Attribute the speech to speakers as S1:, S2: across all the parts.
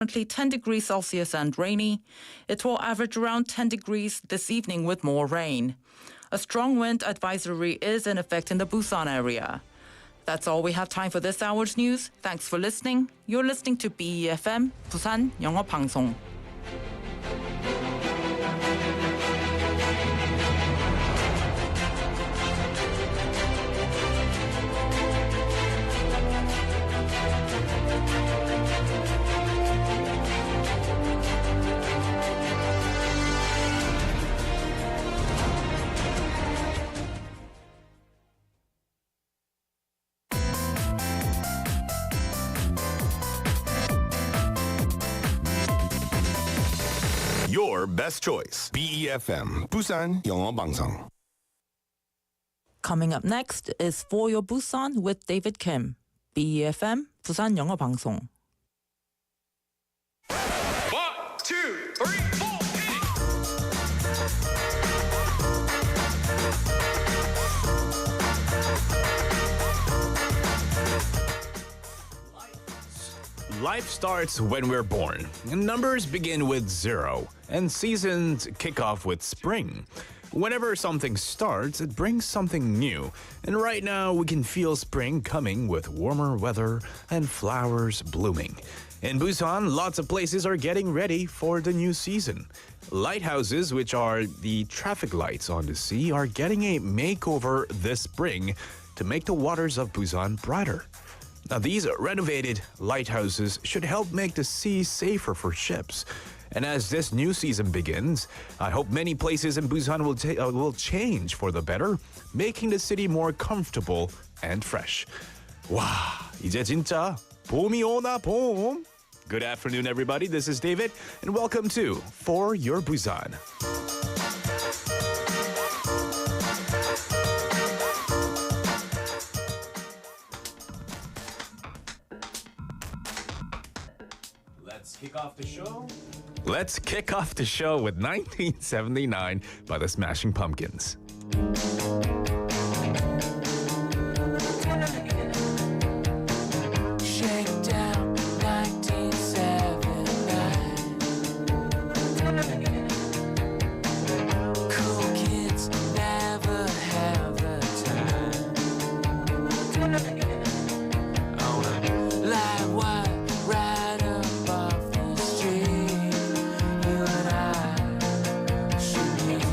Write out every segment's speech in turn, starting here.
S1: Currently 10 degrees Celsius and rainy. It will average around 10 degrees this evening with more rain. A strong wind advisory is in effect in the Busan area. That's all we have time for this hour's news. Thanks for listening. You're listening to BEFM, 부산영어방송.
S2: Your best choice. BEFM, 부산영어방송.
S1: Coming up next is For Your Busan with David Kim. BEFM, 부산영어방송.
S3: 1, 2, 3, 4.
S4: Life starts when we're born. Numbers begin with 0, and seasons kick off with spring. Whenever something starts, it brings something new. And right now, we can feel spring coming with warmer weather and flowers blooming. In Busan, lots of places are getting ready for the new season. Lighthouses, which are the traffic lights on the sea, are getting a makeover this spring to make the waters of Busan brighter. Now, these renovated lighthouses should help make the sea safer for ships. And as this new season begins, I hope many places in Busan will change for the better, making the city more comfortable and fresh. 와, 이제 진짜 봄이 오나 봄. Good afternoon, everybody. This is David, and welcome to For Your Busan. Let's kick off the show with 1979 by the Smashing Pumpkins.
S5: Shakedown 1979. Cool kids never have the time. On a light wire right above the street, you and I should meet.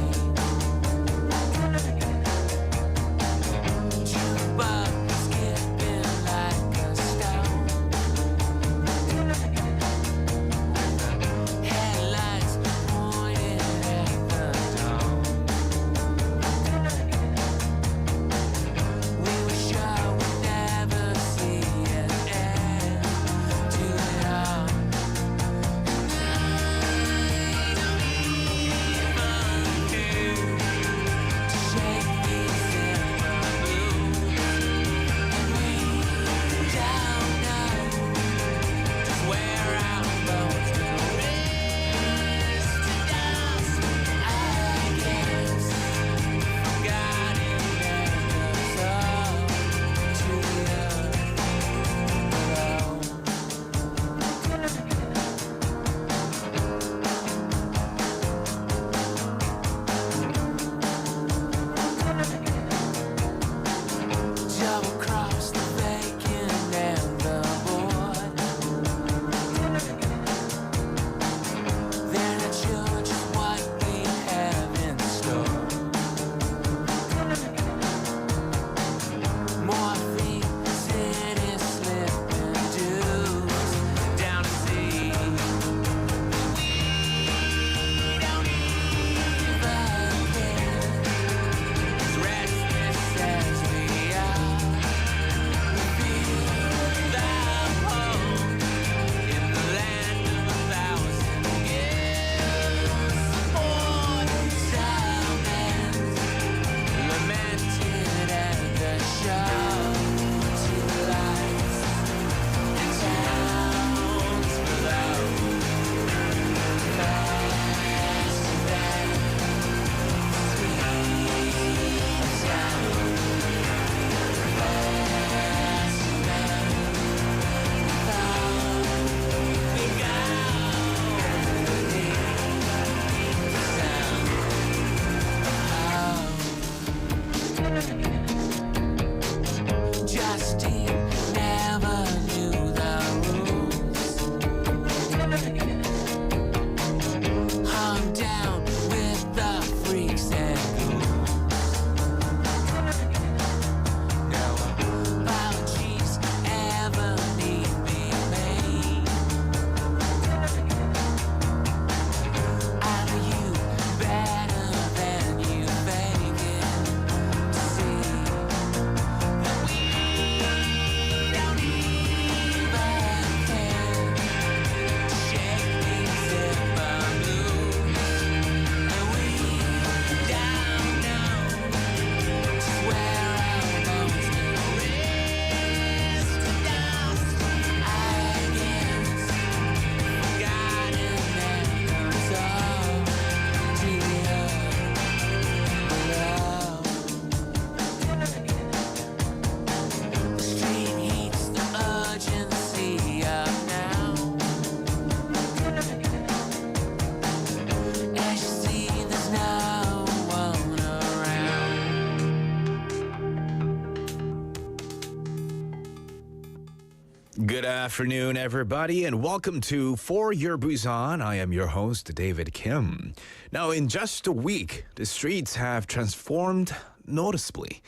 S4: Good afternoon, everybody, and welcome to For Your Busan. I am your host, David Kim. Now, in just a week, the streets have transformed noticeably.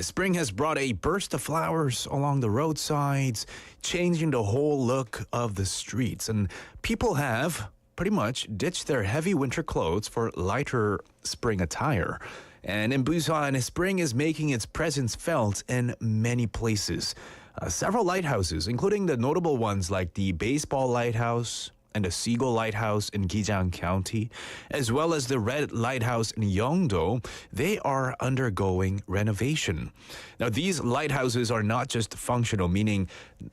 S4: Spring has brought a burst of flowers along the roadsides, changing the whole look of the streets. And people have pretty much ditched their heavy winter clothes for lighter spring attire. And in Busan, spring is making its presence felt in many places. Several lighthouses, including the notable ones like the Baseball Lighthouse and the Seagull Lighthouse in Gijang County, as well as the Red Lighthouse in Yeongdo, they are undergoing renovation. Now, these lighthouses are not just functional, meaning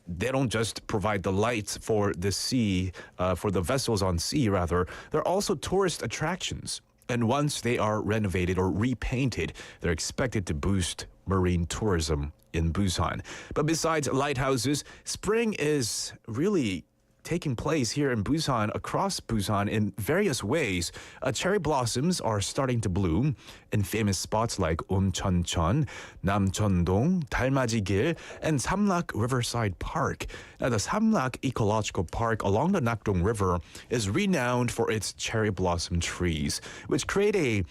S4: they don't just provide the lights for the sea, for the vessels on sea, rather. They're also tourist attractions. And once they are renovated or repainted, they're expected to boost marine tourism in Busan. But besides lighthouses, spring is really taking place here in Busan, across Busan in various ways. Cherry blossoms are starting to bloom in famous spots like Oncheoncheon, Namcheondong, Dalmaji-gil, and Samlak Riverside Park. Now, the Samlak Ecological Park along the Nakdong River is renowned for its cherry blossom trees, which create a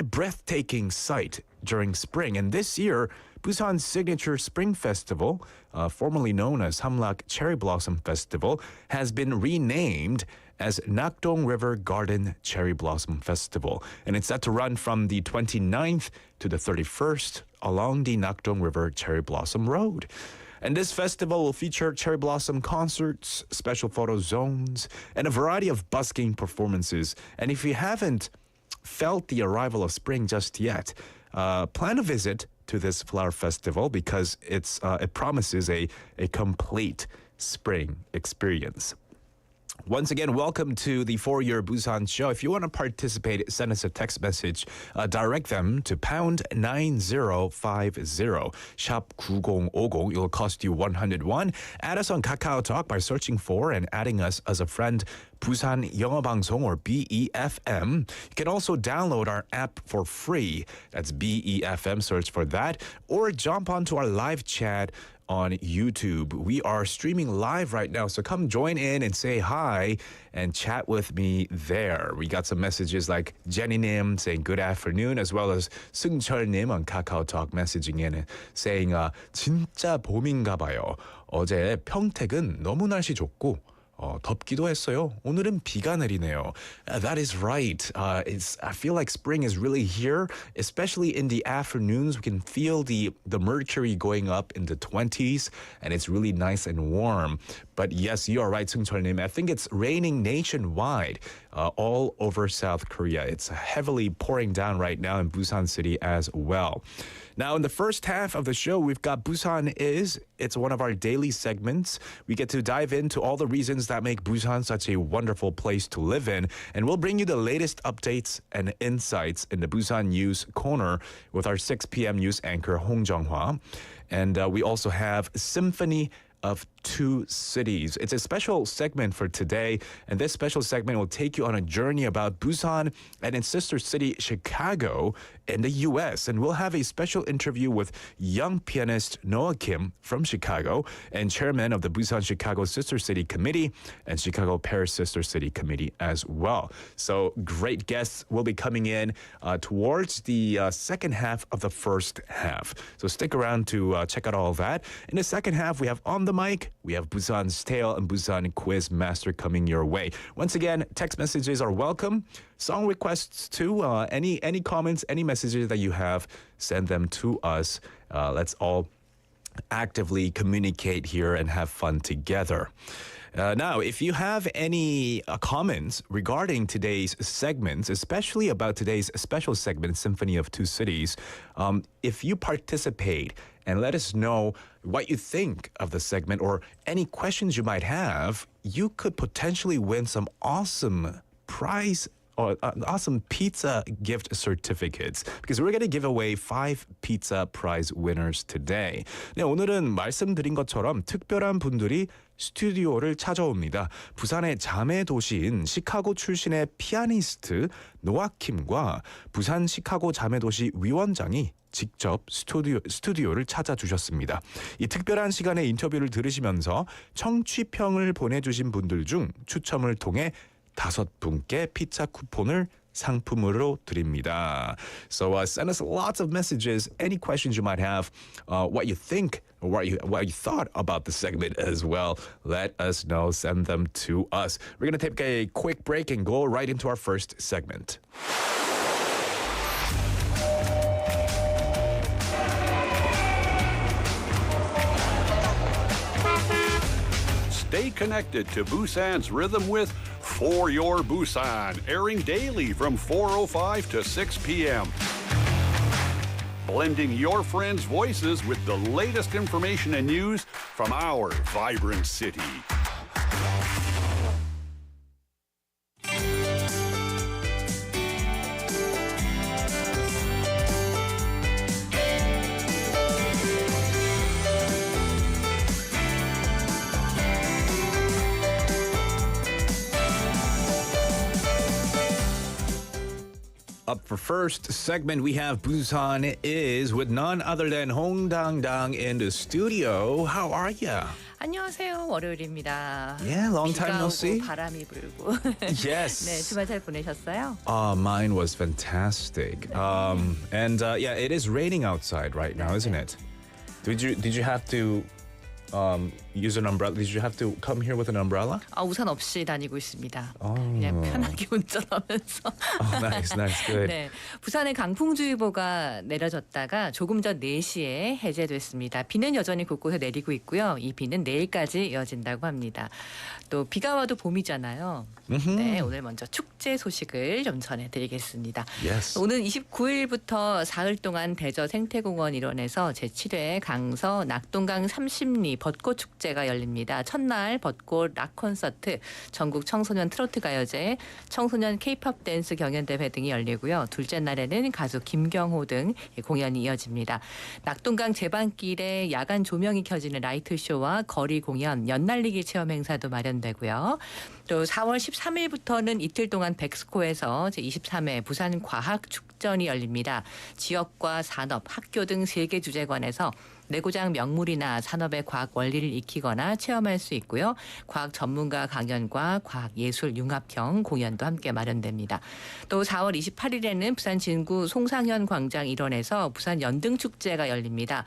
S4: breathtaking sight during spring. And this year, Busan's signature Spring Festival, formerly known as Samlak Cherry Blossom Festival, has been renamed as Nakdong River Garden Cherry Blossom Festival. And it's set to run from the 29th to the 31st along the Nakdong River Cherry Blossom Road. And this festival will feature cherry blossom concerts, special photo zones, and a variety of busking performances. And if you haven't felt the arrival of spring just yet, plan a visit to this flower festival because it promises a complete spring experience. Once again, welcome to the For Your Busan show. If you want to participate, send us a text message. Direct them to pound 9050, shop 9050. It will cost you 101. Add us on Kakao Talk by searching for and adding us as a friend, 부산영어방송 or BEFM. You can also download our app for free. That's BEFM, search for that. Or jump onto our live chat on YouTube. We are streaming live right now, so come join in and say hi and chat with me there. We got some messages like Jenny-nim saying good afternoon, as well as 승철님 on Kakao Talk messaging in saying 진짜 봄인가 봐요. 어제 평택은 너무 날씨 좋고 덥기도 했어요. 오늘은 비가 내리네요. That is right. I feel like spring is really here, especially in the afternoons. We can feel the mercury going up in the 20s, and it's really nice and warm. But yes, you are right, 승철님. I think it's raining nationwide, all over South Korea. It's heavily pouring down right now in Busan City as well. Now, in the first half of the show, we've got Busan Is. It's one of our daily segments. We get to dive into all the reasons that make Busan such a wonderful place to live in. And we'll bring you the latest updates and insights in the Busan News Corner with our 6 p.m. news anchor, Hong Jung-hwa. And we also have Symphony of Two Cities. It's a special segment for today, and this special segment will take you on a journey about Busan and its sister city, Chicago, in the U.S. And we'll have a special interview with young pianist Noah Kim from Chicago and chairman of the Busan-Chicago Sister City Committee and Chicago-Paris Sister City Committee as well. So great guests will be coming in towards the second half of the first half. So stick around to check out all of that. In the second half, we have On the Mic, we have Busan's Tale and Busan Quiz Master coming your way. Once again, text messages are welcome. Song requests too. Any comments, any messages that you have, send them to us. Let's all actively communicate here and have fun together. Now, if you have any comments regarding today's segments, especially about today's special segment, Symphony of Two Cities, if you participate and let us know what you think of the segment or any questions you might have, you could potentially win some awesome prize awesome pizza gift certificates because we're going to give away 5 pizza prize winners today. 네, 오늘은 말씀드린 것처럼 특별한 분들이 스튜디오를 찾아옵니다. 부산의 자매 도시인 시카고 출신의 피아니스트 노아킴과 부산-시카고 자매도시 위원장이 직접 스튜디오를 찾아주셨습니다. 이 특별한 시간에 인터뷰를 들으시면서 청취평을 보내주신 분들 중 추첨을 통해 5분께 피자 쿠폰을 상품으로 드립니다. So send us lots of messages, any questions you might have, what you think, or what you thought about the segment as well. Let us know, send them to us. We're going to take a quick break and go right into our first segment.
S3: Stay connected to Busan's rhythm with For Your Busan, airing daily from 4:05 to 6 p.m. Blending your friends' voices with the latest information and news from our vibrant city.
S4: Up for first segment, we have Busan Is with none other than Hong Dang in the studio. How are ya?
S6: 안녕하세요. 월요일입니다.
S4: Yeah, long time no
S6: 비가 오고
S4: see.
S6: 바람이 불고.
S4: Yes.
S6: 네, 주말 잘 보내셨어요?
S4: Mine was fantastic. And yeah, it is raining outside right now, isn't it? Did you have to use an umbrella? Did you have to come here with an umbrella?
S6: 우산 없이 다니고 있습니다. 그냥 편하게 운전하면서.
S4: Nice, good.
S6: 네, 부산에 강풍주의보가 내려졌다가 조금 전 4시에 해제됐습니다. 비는 여전히 곳곳에 내리고 있고요. 이 비는 내일까지 이어진다고 합니다. 또 비가 와도 봄이잖아요. 네, 오늘 먼저 축제 소식을 좀 전해드리겠습니다.
S4: Yes.
S6: 오늘 29일부터 사흘 동안 대저 생태공원 일원에서 제7회 강서 낙동강 30리 벚꽃 축제가 열립니다. 첫날 벚꽃 락 콘서트, 전국 청소년 트로트 가요제, 청소년 K-팝 댄스 경연대회 등이 열리고요. 둘째 날에는 가수 김경호 등 공연이 이어집니다. 낙동강 제반길에 야간 조명이 켜지는 라이트 쇼와 거리 공연, 연날리기 체험 행사도 마련되고요. 또 4월 13일부터는 이틀 동안 백스코에서 제23회 부산 과학 축전이 열립니다. 지역과 산업, 학교 등 3개 주재관에서 내고장 명물이나 산업의 과학 원리를 익히거나 체험할 수 있고요. 과학 전문가 강연과 과학 예술 융합형 공연도 함께 마련됩니다. 또 4월 28일에는 부산 진구 송상현 광장 일원에서 부산 연등축제가 열립니다.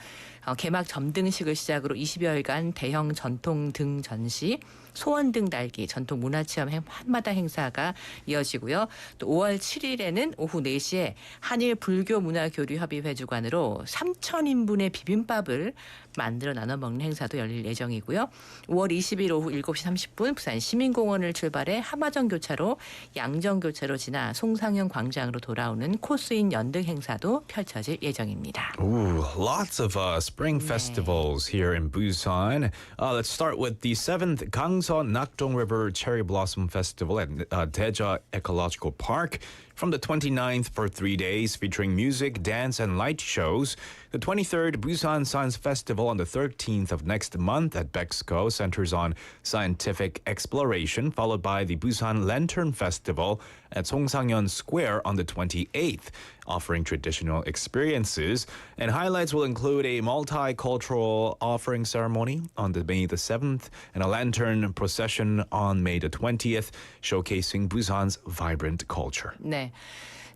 S6: 개막 점등식을 시작으로 20여일간 대형 전통 등 전시, 소원등 달기, 전통 문화체험 한마다 행사가 이어지고요. 또 5월 7일에는 오후 4시에 한일 불교문화교류협의회 주관으로 3,000인분의 비빔밥을 만들어 나눠 먹는 행사도 열릴 예정이고요. 5월 20일 오후 7시 30분 부산 시민공원을 출발해 하마정 교차로 양정 교차로 지나 송상현 광장으로 돌아오는 코스인 연등 행사도 펼쳐질 예정입니다.
S4: Ooh, lots of spring festivals here in Busan. Let's start with the 7th Gangso Nakdong River Cherry Blossom Festival at Daeja Ecological Park. From the 29th for 3 days, featuring music, dance, and light shows. The 23rd Busan Science Festival on the 13th of next month at Bexco centers on scientific exploration, followed by the Busan Lantern Festival at Songsangyeon Square on the 28th, offering traditional experiences. And highlights will include a multicultural offering ceremony on May the 7th and a lantern procession on May the 20th, showcasing Busan's vibrant culture.
S6: 네.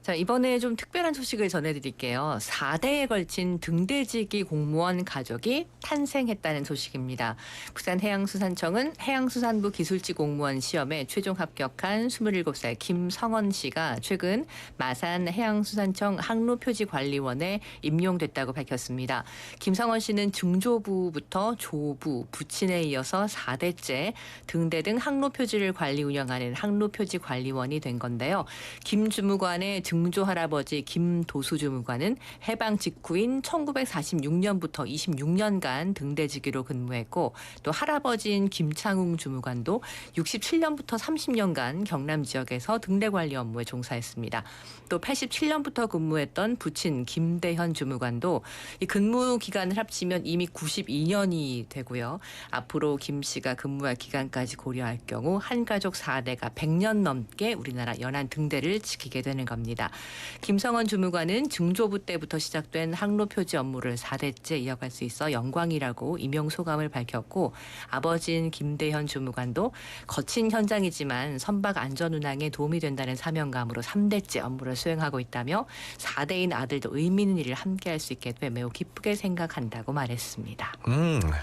S6: 자, 이번에 좀 특별한 소식을 전해드릴게요. 4대에 걸친 등대지기 공무원 가족이 탄생했다는 소식입니다. 부산해양수산청은 해양수산부 기술직 공무원 시험에 최종 합격한 27살 김성원 씨가 최근 마산 해양수산청 항로표지관리원에 임용됐다고 밝혔습니다. 김성원 씨는 중조부부터 조부, 부친에 이어서 4대째 등대 등 항로표지를 관리 운영하는 항로표지관리원이 된 건데요. 김 주무관의 증조 할아버지 김도수 주무관은 해방 직후인 1946년부터 26년간 등대지기로 근무했고 또 할아버지인 김창웅 주무관도 67년부터 30년간 경남 지역에서 등대 관리 업무에 종사했습니다. 또 87년부터 근무했던 부친 김대현 주무관도 이 근무 기간을 합치면 이미 92년이 되고요. 앞으로 김 씨가 근무할 기간까지 고려할 경우 한 가족 4대가 100년 넘게 우리나라 연안 등대를 지키게 되는 겁니다. 김성원 주무관은 증조부 때부터 시작된 항로 표지 업무를 4대째 이어갈 수 있어 영광이라고 임용 소감을 밝혔고 아버지인 김대현 주무관도 거친 현장이지만 선박 안전 운항에 도움이 된다는 사명감으로 3대째 업무를 수행하고 있다며 4대인 아들도 의미 있는 일을 함께할 수 있게 돼 매우 기쁘게 생각한다고 말했습니다.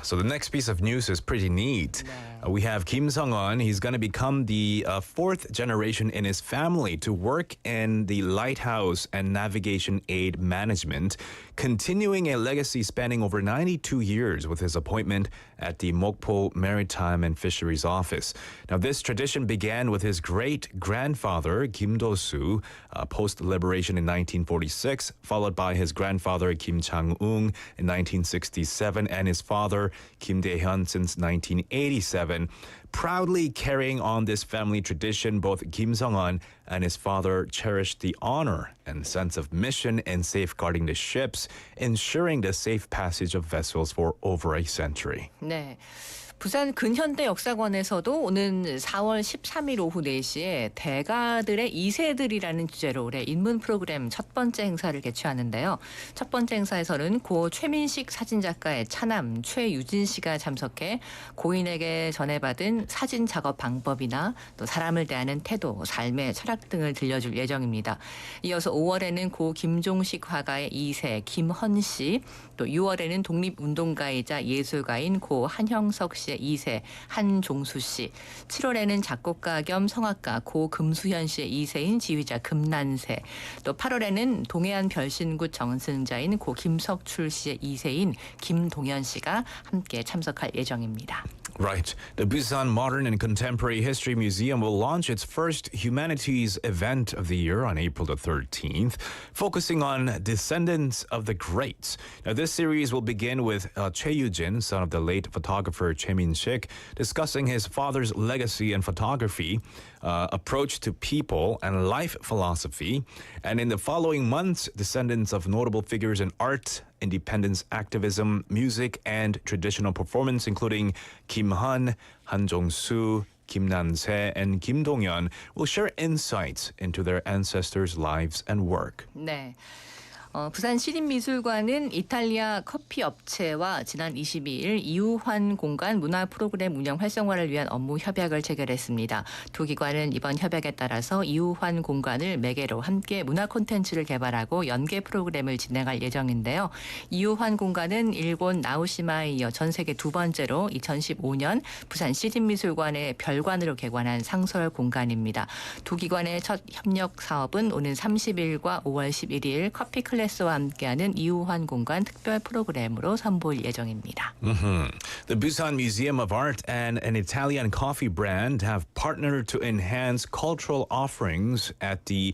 S4: So the next piece of news is pretty neat. We have Kim Sung-won. He's going to become the fourth generation in his family to work in the lighthouse and navigation aid management, continuing a legacy spanning over 92 years with his appointment at the Mokpo Maritime and Fisheries Office. Now, this tradition began with his great-grandfather, Kim Do-soo, post-liberation in 1946, followed by his grandfather, Kim Chang-ung, in 1967, and his father, Kim Dae-hyun, since 1987. Proudly carrying on this family tradition, both Kim Sung-won and his father cherished the honor and sense of mission in safeguarding the ships, ensuring the safe passage of vessels for over a century.
S6: 네. 부산 근현대 역사관에서도 오는 4월 13일 오후 4시에 대가들의 2세들이라는 주제로 올해 인문 프로그램 첫 번째 행사를 개최하는데요. 첫 번째 행사에서는 고 최민식 사진작가의 차남 최유진 씨가 참석해 고인에게 전해받은 사진 작업 방법이나 또 사람을 대하는 태도, 삶의 철학 등을 들려줄 예정입니다. 이어서 5월에는 고 김종식 화가의 2세 김헌 씨, 또 6월에는 독립운동가이자 예술가인 고 한형석 씨의 2세 한종수 씨, 7월에는 작곡가 겸 성악가 고 금수현 씨의 2세인 지휘자 금난세, 또 8월에는 동해안 별신구 정승자인 고 김석출 씨의 2세인 김동현 씨가 함께 참석할 예정입니다.
S4: Right. The Busan Modern and Contemporary History Museum will launch its first humanities event of the year on April the 13th, focusing on descendants of the greats. Now, this series will begin with Choi Yu-jin, son of the late photographer Choi Min-sik, discussing his father's legacy in photography, approach to people, and life philosophy. And in the following months, descendants of notable figures in art, independence activism, music, and traditional performance, including Kim Han, Han Jong-soo, Kim Nan-se, and Kim Dong-yeon, will share insights into their ancestors' lives and work.
S6: 네. 부산 시립미술관은 이탈리아 커피 업체와 지난 22일 이우환 공간 문화 프로그램 운영 활성화를 위한 업무 협약을 체결했습니다. 두 기관은 이번 협약에 따라서 이우환 공간을 매개로 함께 문화 콘텐츠를 개발하고 연계 프로그램을 진행할 예정인데요. 이우환 공간은 일본 나우시마에 이어 전 세계 두 번째로 2015년 부산 시립미술관의 별관으로 개관한 상설 공간입니다. 두 기관의 첫 협력 사업은 오는 30일과 5월 11일 커피 클래스와 함께하는 이우환 공간 특별 프로그램으로 선보일 예정입니다.
S4: The Busan Museum of Art and an Italian coffee brand have partnered to enhance cultural offerings at the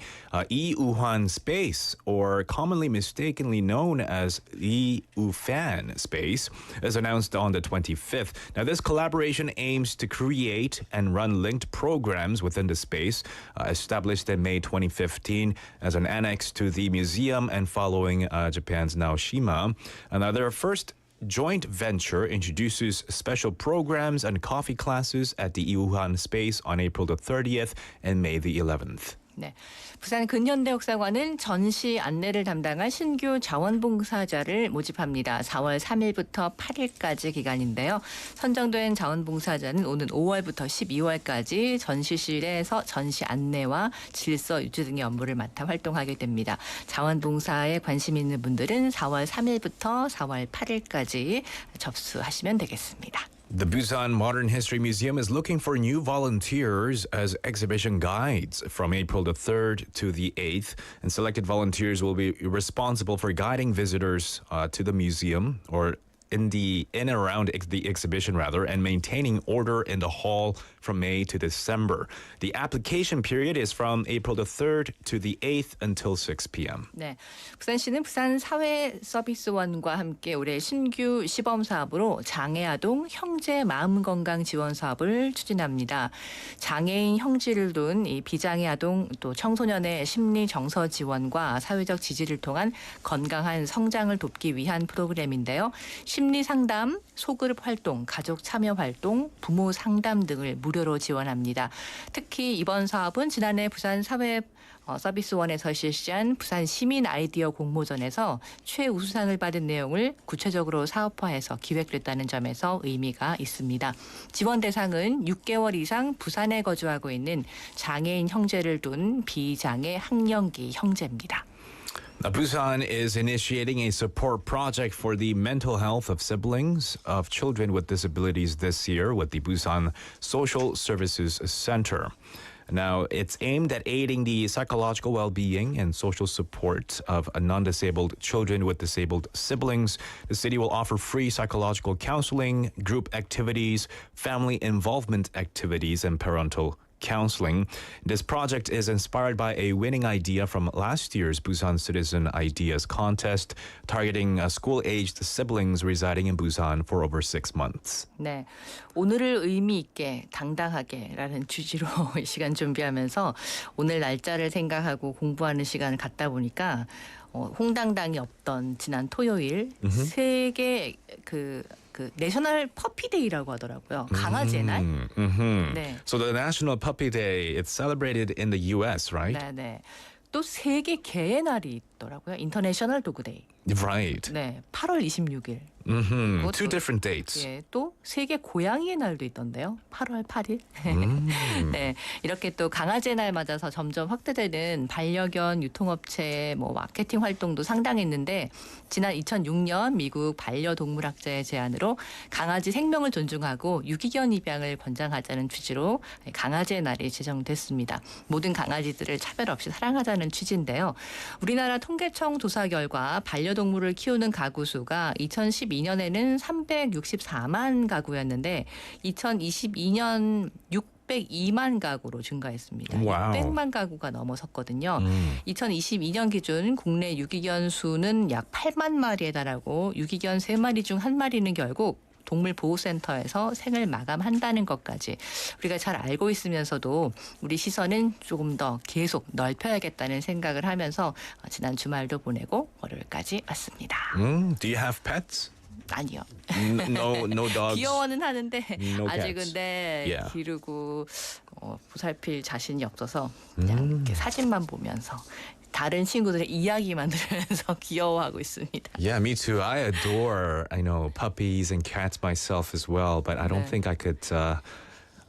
S4: 이우환 space, or commonly mistakenly known as 이우fan space, as announced on the 25th. Now, this collaboration aims to create and run linked programs within the space, established in May 2015 as an annex to the museum and following Japan's Naoshima. Now, their first joint venture introduces special programs and coffee classes at the Iuhan space on April the 30th and May the 11th.
S6: 네, 부산 근현대역사관은 전시 안내를 담당할 신규 자원봉사자를 모집합니다. 4월 3일부터 8일까지 기간인데요. 선정된 자원봉사자는 오는 5월부터 12월까지 전시실에서 전시 안내와 질서 유지 등의 업무를 맡아 활동하게 됩니다. 자원봉사에 관심 있는 분들은 4월 3일부터 4월 8일까지 접수하시면 되겠습니다.
S4: The Busan Modern History Museum is looking for new volunteers as exhibition guides from April the 3rd to the 8th, and selected volunteers will be responsible for guiding visitors to the museum or in and around the exhibition and maintaining order in the hall from May to December. The application period is from April the 3rd to the 8th until 6 p.m.
S6: 네, 부산시는 부산 사회서비스원과 함께 올해 신규 시범 사업으로 장애아동 형제 마음건강 지원 사업을 추진합니다. 장애인 형제를 둔 이 비장애 아동 또 청소년의 심리 정서 지원과 사회적 지지를 통한 건강한 성장을 돕기 위한 프로그램인데요. 심리 상담, 소그룹 활동, 가족 참여 활동, 부모 상담 등을 무료로 지원합니다. 특히 이번 사업은 지난해 부산 사회 서비스원에서 실시한 부산 시민 아이디어 공모전에서 최우수상을 받은 내용을 구체적으로 사업화해서 기획됐다는 점에서 의미가 있습니다. 지원 대상은 6개월 이상 부산에 거주하고 있는 장애인 형제를 둔 비장애 학령기 형제입니다.
S4: Now, Busan is initiating a support project for the mental health of siblings of children with disabilities this year with the Busan Social Services Center. Now, it's aimed at aiding the psychological well-being and social support of non-disabled children with disabled siblings. The city will offer free psychological counseling, group activities, family involvement activities, and parental counseling. This project is inspired by a winning idea from last year's Busan Citizen Ideas contest, targeting school-aged siblings residing in Busan for over 6 months.
S6: 네, 오늘을 의미 있게 당당하게라는 취지로 이 시간 준비하면서 오늘 날짜를 생각하고 공부하는 시간을 갖다 보니까 홍당당이 없던 지난 토요일 세계 그 내셔널 퍼피데이라고 하더라고요. 강아지의 날. 네.
S4: So the National Puppy Day, it's celebrated in the U.S., right?
S6: 네, 네. 또 세계 개의 날이 있더라고요. 인터내셔널 도그데이.
S4: Right.
S6: 네, 8월 26일.
S4: Two different dates.
S6: 예, 또 세계 고양이의 날도 있던데요. 8월 8일. 네, 이렇게 또 강아지의 날 맞아서 점점 확대되는 반려견 유통업체 마케팅 활동도 상당했는데 지난 2006년 미국 반려동물학자의 제안으로 강아지 생명을 존중하고 유기견 입양을 권장하자는 취지로 강아지의 날이 제정됐습니다. 모든 강아지들을 차별 없이 사랑하자는 취지인데요. 우리나라 통계청 조사 결과 반려동물을 키우는 가구 수가 2012년에는 364만 가구였는데 2022년 602만 가구로 증가했습니다.
S4: 와우.
S6: 600만 가구가 넘어섰거든요. 2022년 기준 국내 유기견 수는 약 8만 마리에 달하고 유기견 3마리 중 1마리는 결국 동물보호센터에서 생을 마감한다는 것까지 우리가 잘 알고 있으면서도 우리 시선은 조금 더 계속 넓혀야겠다는 생각을 하면서 지난 주말도 보내고 월요일까지 왔습니다.
S4: Do you have pets?
S6: 아니요.
S4: No dogs?
S6: 귀여워는 하는데
S4: No
S6: 아직은
S4: cats.
S6: 네, 기르고 보살필 자신이 없어서 그냥 이렇게 사진만 보면서 다른 친구들의 이야기만 들으면서 귀여워하고 있습니다.
S4: Yeah, me too. I adore, puppies and cats myself as well, but I don't think I could.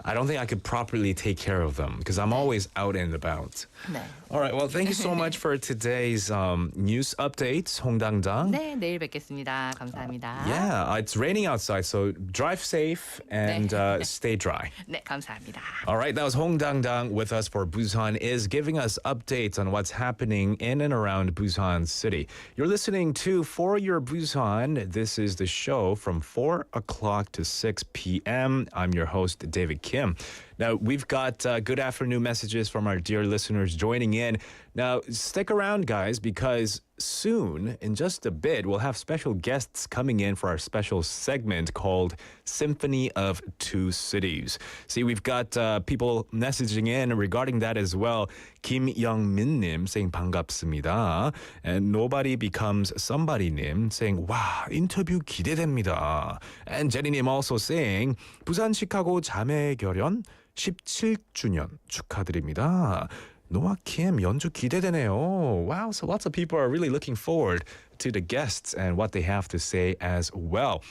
S4: I don't think I could properly take care of them because I'm always out and about.
S6: 네.
S4: All right. Well, thank you so much for today's news updates, 홍당당.
S6: 네, 내일 뵙겠습니다. 감사합니다.
S4: Yeah, it's raining outside, so drive safe and stay dry.
S6: 네, 감사합니다.
S4: All right, that was 홍당당 with us for Busan Is, giving us updates on what's happening in and around Busan City. You're listening to For Your Busan. This is the show from 4 o'clock to 6 p.m. I'm your host, David Kim. Now, we've got good afternoon messages from our dear listeners joining in. Now, stick around, guys, because soon, in just a bit, we'll have special guests coming in for our special segment called Symphony of Two Cities. See, we've got people messaging in regarding that as well. Kim Young-min-님 saying 반갑습니다. And Nobody Becomes Somebody-님 saying, 와, 인터뷰 기대됩니다. And Jenny-님 also saying, 부산-시카고 자매결연 17주년 축하드립니다. Noah Kim 연주 기대되네요. Wow, so lots of people are really looking forward to the guests and what they have to say as well.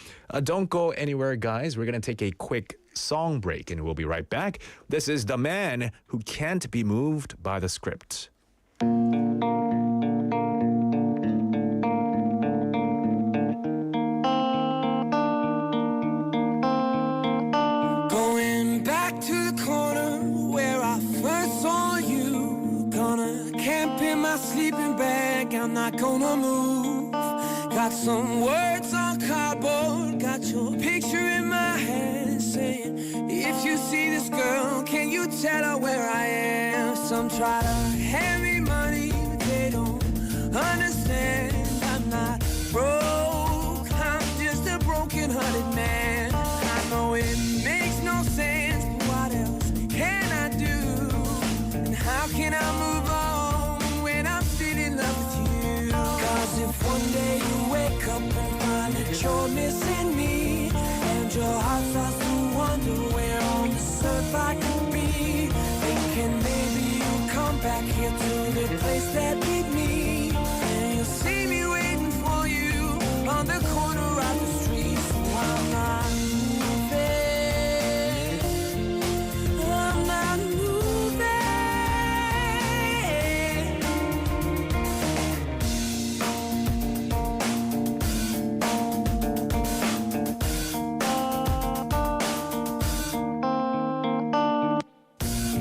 S4: Don't go anywhere, guys. We're going to take a quick song break and we'll be right back. This is The Man Who Can't Be Moved by the Script.
S5: Going back to the corner where I first saw you. Gonna camp in my sleeping bag. I'm not gonna move.
S7: got some words on cardboard, got your picture in my hand, saying, if you see this girl, can you tell her where I am? Some try to hand me money, but they don't understand. I'm not broke, I'm just a broken-hearted man. I know it makes no sense, but what else can I do? And how can I move on when I'm still in love with you? Cause if one day you wake up and find that you're missing me, and your heart starts to wonder where on this earth I could be, thinking maybe you'll come back here to the place that beat me, and you'll see me waiting for you on the corner of the street. So I'm not moving, I'm not moving.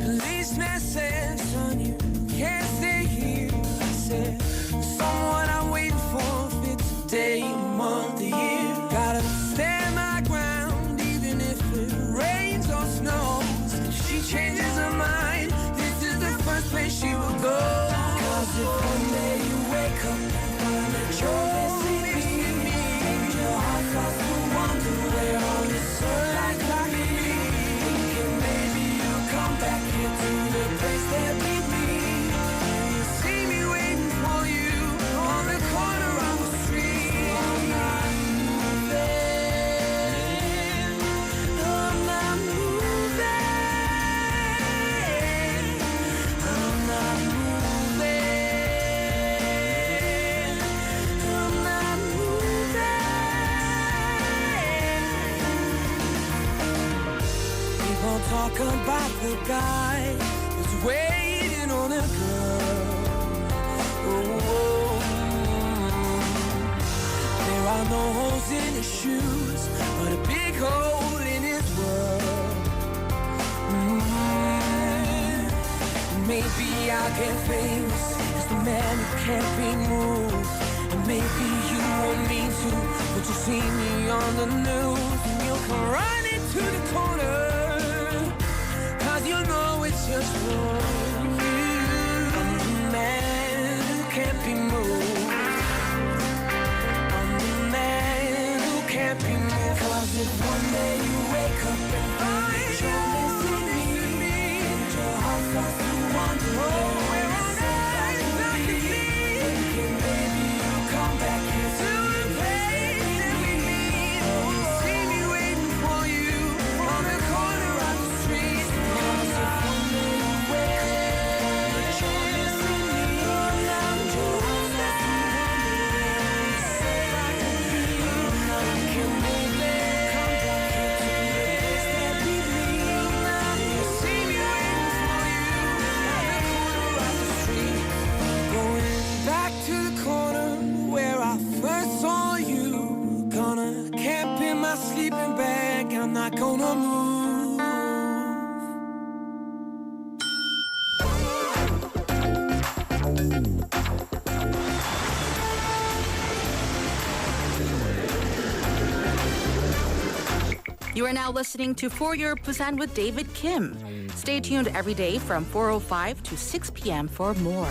S7: Policeman said, son, you can't stay here. I said, someone I'm waiting for fits a day, a month, a year. Gotta stand my ground even if it rains or snows. If she changes her mind, this is the first place she will go. Cause if one day you wake up and find that you're missing me, and your heart starts to wonder where all this earth I could be, thinking maybe you'll come back here to the place that beat me, and you'll see me waiting for you on the corner of the street. I'm not moving, I'm not moving, I'm not moving, I'm not moving. People talk about the guy who's waiting on a girl. Oh, there are no holes in his shoes, but a big hole in his world. Maybe I'll get famous as the man who can't be moved, and maybe you won't mean to, but you'll see me on the news, and you'll come running to the corner, cause you know it's just for you. I'm the man who can't be moved, I'm the man who can't be moved. Cause if one day you wake up and find that you're missing me, and your heart starts to wonder where on earth I could be, thinking maybe you'll come back here to the place that we meet, and you'll see me waiting for you on the corner of the street. Cause if one day you wake up and you're missing me, and your heart starts to wonder where on earth I could be, thinking maybe come back here to the place that beat me, and you'll see me waiting for you on the corner of the street. Going back to the corner where I first saw you. Gonna camp in my sleeping bag, I'm not gonna move.
S8: You are now listening to For Your Busan with David Kim. Stay tuned every day from 4:05 to 6 p.m. for more.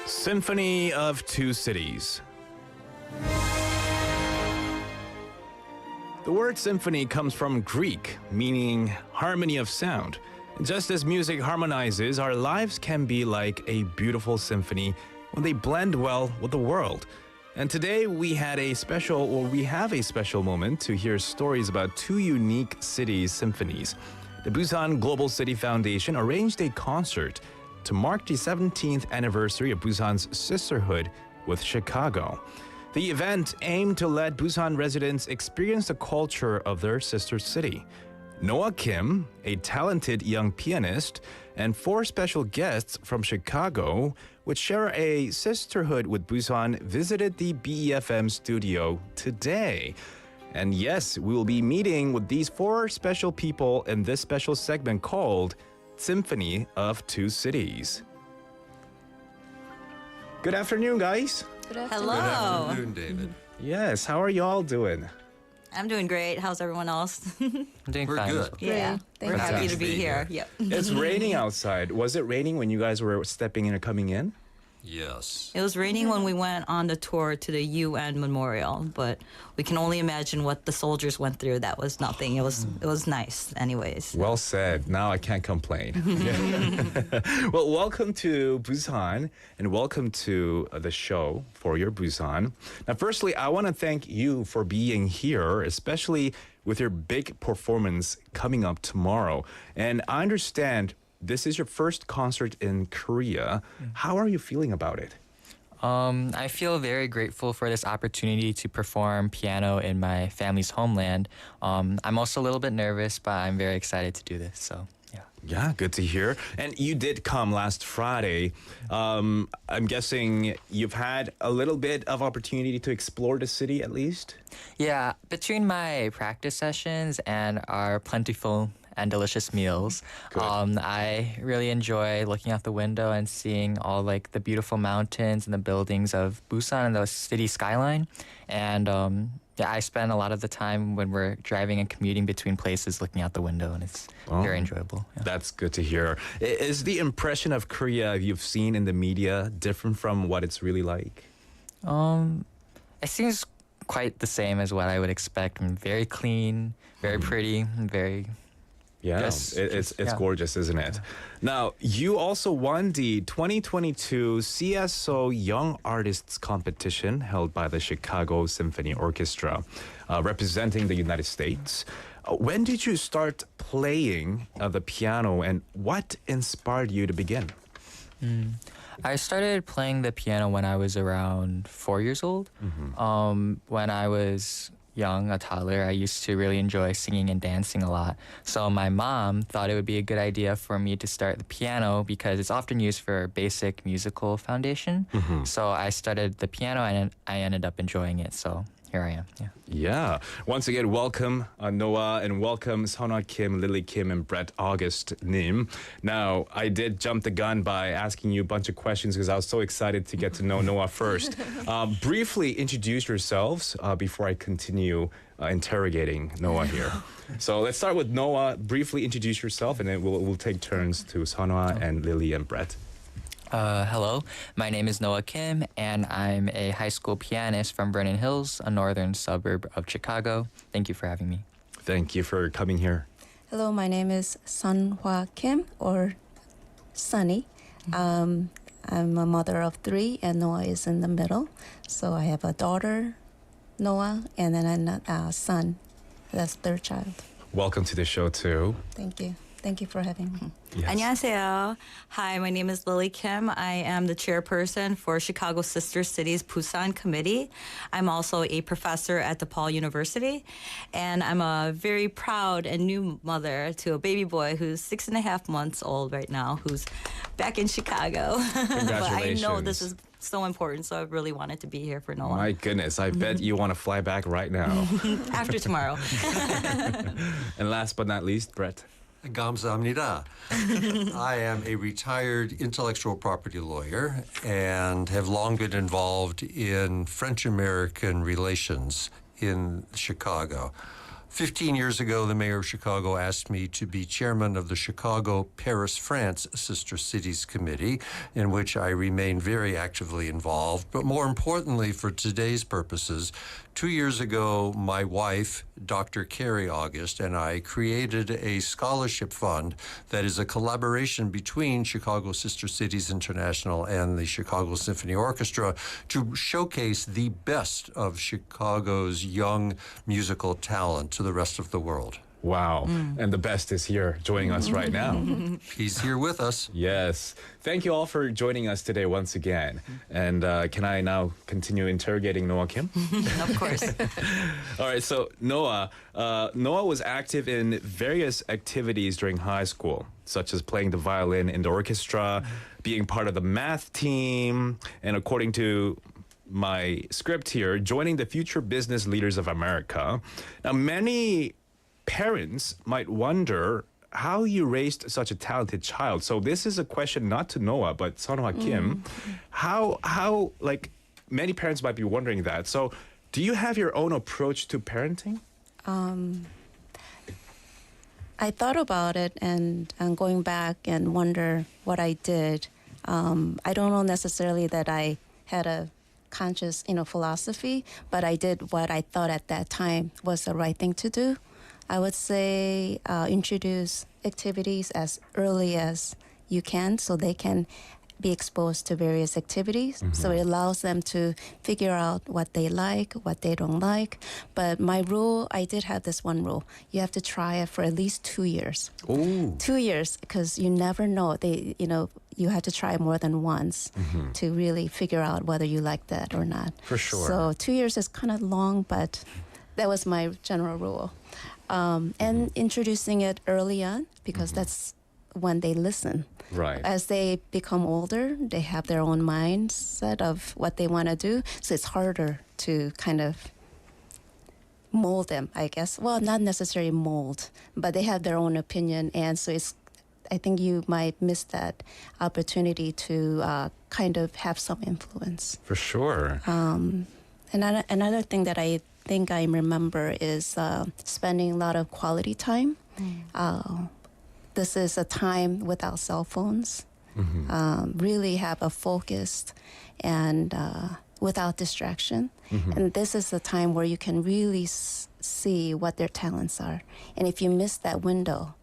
S4: Symphony of Two Cities. The word symphony comes from Greek, meaning harmony of sound. Just as music harmonizes, our lives can be like a beautiful symphony when they blend well with the world. And today we have a special moment to hear stories about two unique cities' symphonies. The Busan Global City Foundation arranged a concert to mark the 17th anniversary of Busan's sisterhood with Chicago. The event aimed to let Busan residents experience the culture of their sister city. Noah Kim, a talented young pianist, and 4 special guests from Chicago, which share a sisterhood with Busan, visited the BEFM studio today. And yes, we will be meeting with these 4 special people in this special segment called Symphony of Two Cities. Good afternoon, guys.
S9: Hello.
S10: Afternoon, David.
S4: Yes, how are you all doing?
S9: I'm doing great. How's everyone else?
S10: We're good.
S9: Yeah. We're happy to be here. Yep.
S4: It's raining outside. Was it raining when you guys were stepping in or coming in?
S10: Yes.
S9: It was raining when we went on the tour to the UN Memorial, but we can only imagine what the soldiers went through. That was nothing. It was nice anyways.
S4: Well said. Now I can't complain. Well, welcome to Busan and welcome to the show For Your Busan. Now, firstly, I want to thank you for being here, especially with your big performance coming up tomorrow. And I understand this is your first concert in Korea. How are you feeling about it?
S11: I feel very grateful for this opportunity to perform piano in my family's homeland. I'm also a little bit nervous, but I'm very excited to do this. So, yeah.
S4: Yeah, good to hear. And you did come last Friday. I'm guessing you've had a little bit of opportunity to explore the city at least?
S11: Yeah, between my practice sessions and our plentiful and delicious meals, I really enjoy looking out the window and seeing all like the beautiful mountains and the buildings of Busan and the city skyline. And yeah, I spend a lot of the time when we're driving and commuting between places looking out the window, and it's very enjoyable. Yeah.
S4: That's good to hear. Is the impression of Korea you've seen in the media different from what it's really like?
S11: It seems quite the same as what I would expect. Very clean, very pretty, very...
S4: Yeah, it's gorgeous, isn't it? Now, you also won the 2022 CSO Young Artists Competition held by the Chicago Symphony Orchestra, representing the United States. When did you start playing the piano, and what inspired you to begin?
S11: I started playing the piano when I was around 4 years old. When I was young, a toddler, I used to really enjoy singing and dancing a lot. So my mom thought it would be a good idea for me to start the piano because it's often used for basic musical foundation. So I started the piano and I ended up enjoying it. So here I am. Yeah.
S4: Yeah. Once again, welcome Noah, and welcome Seonha Kim, Lily Kim, and Brett August Nim. Now, I did jump the gun by asking you a bunch of questions because I was so excited to get to know Noah first. Briefly introduce yourselves before I continue interrogating Noah here. So let's start with Noah. Briefly introduce yourself, and then we'll take turns to Seonha and Lily and Brett.
S11: Hello, my name is Noah Kim, and I'm a high school pianist from Vernon Hills, a northern suburb of Chicago. Thank you for having me.
S4: Thank you for coming here.
S12: Hello, my name is Sunhwa Kim, or Sunny. I'm a mother of 3, and Noah is in the middle. So I have a daughter, Noah, and then a son. That's 3rd child.
S4: Welcome to the show, too.
S12: Thank you. Thank you for having me.
S4: Yes.
S9: 안녕하세요. Hi, my name is Lily Kim. I am the chairperson for Chicago Sister Cities Busan Committee. I'm also a professor at DePaul University, and I'm a very proud and new mother to a baby boy who's 6.5 months old right now, who's back in Chicago. But I know this is so important, so I really wanted to be here for Noah.
S4: My goodness, I bet you want to fly back right now.
S9: After tomorrow.
S4: And last but not least, Brett.
S10: 감사합니다. I am a retired intellectual property lawyer and have long been involved in French-American relations in Chicago. 15 years ago, the mayor of Chicago asked me to be chairman of the Chicago-Paris-France Sister Cities Committee, in which I remain very actively involved. But more importantly, for today's purposes, 2 years ago, my wife, Dr. Carrie August, and I created a scholarship fund that is a collaboration between Chicago Sister Cities International and the Chicago Symphony Orchestra to showcase the best of Chicago's young musical talent to the rest of the world.
S4: Wow. And the best is here joining us right now.
S10: He's here with us.
S4: Yes. Thank you all for joining us today once again. And can I now continue interrogating Noah Kim?
S9: Of course.
S4: All right. So Noah was active in various activities during high school, such as playing the violin in the orchestra, being part of the math team, and according to my script here, joining the Future Business Leaders of America. Now, many parents might wonder how you raised such a talented child. So this is a question not to Noah, but Sunhwa Kim. How like many parents might be wondering that. So do you have your own approach to parenting?
S12: I thought about it and going back and wonder what I did. I don't know necessarily that I had a conscious, philosophy, but I did what I thought at that time was the right thing to do. I would say introduce activities as early as you can so they can be exposed to various activities. So it allows them to figure out what they like, what they don't like. But my rule, I did have this one rule. You have to try it for at least 2 years.
S4: Ooh.
S12: 2 years, because you never know. You have to try more than once to really figure out whether you like that or not.
S4: For sure.
S12: So 2 years is kind of long, but that was my general rule. And introducing it early on, because that's when they listen.
S4: Right.
S12: As they become older, they have their own mindset of what they want to do. So it's harder to kind of mold them, I guess. Well, not necessarily mold, but they have their own opinion. And so I think you might miss that opportunity to kind of have some influence.
S4: For sure.
S12: Another thing that I think I remember is spending a lot of quality time. This is a time without cell phones. Really have a focused and without distraction. And this is a time where you can really see what their talents are. And if you miss that window,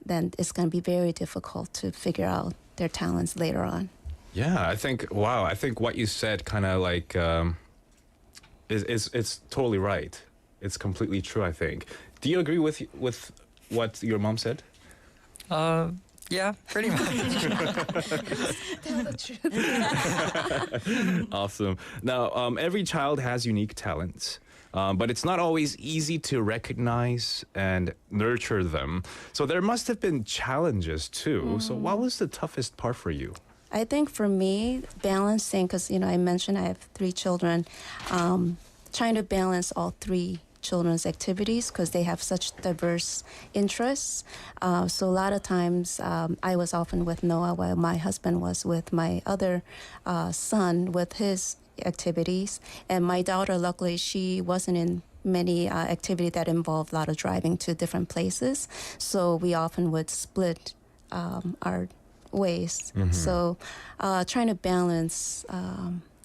S12: then it's going to be very difficult to figure out their talents later on.
S4: Yeah, I think what you said kind of like it's totally right. It's completely true, I think. Do you agree with what your mom said?
S11: Yeah, pretty much.
S12: Tell the truth.
S4: Awesome. Now, every child has unique talents, but it's not always easy to recognize and nurture them. So there must have been challenges too. So what was the toughest part for you?
S12: I think for me, balancing, because, I mentioned I have 3 children, trying to balance all 3 children's activities because they have such diverse interests. So a lot of times I was often with Noah while my husband was with my other son with his activities. And my daughter, luckily, she wasn't in many activities that involved a lot of driving to different places. So we often would split our ways. So trying to balance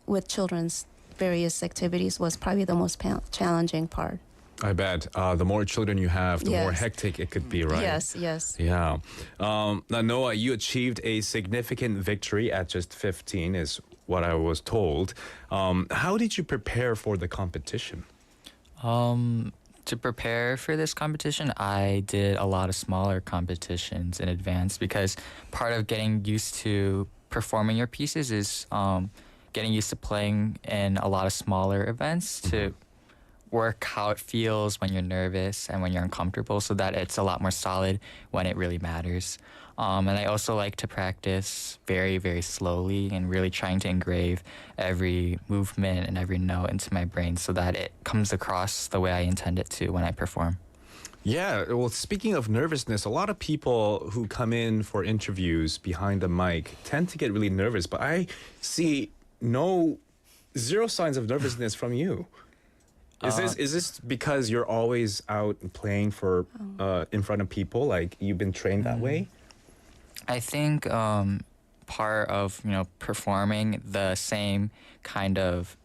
S12: with children's various activities was probably the most challenging part.
S4: I bet. The more children you have, the more
S12: Yes.
S4: hectic it could be, right?
S12: Yes.
S4: Yeah. Now, Noah, you achieved a significant victory at just 15, is what I was told. How did you prepare for the competition?
S11: To prepare for this competition, I did a lot of smaller competitions in advance because part of getting used to performing your pieces is getting used to playing in a lot of smaller events to work how it feels when you're nervous and when you're uncomfortable so that it's a lot more solid when it really matters. And I also like to practice very, very slowly and really trying to engrave every movement and every note into my brain so that it comes across the way I intend it to when I perform.
S4: Yeah, well, speaking of nervousness, a lot of people who come in for interviews behind the mic tend to get really nervous, but I see zero signs of nervousness from you. Is this because you're always out playing for in front of people, like you've been trained that way?
S11: I think part of performing the same kind of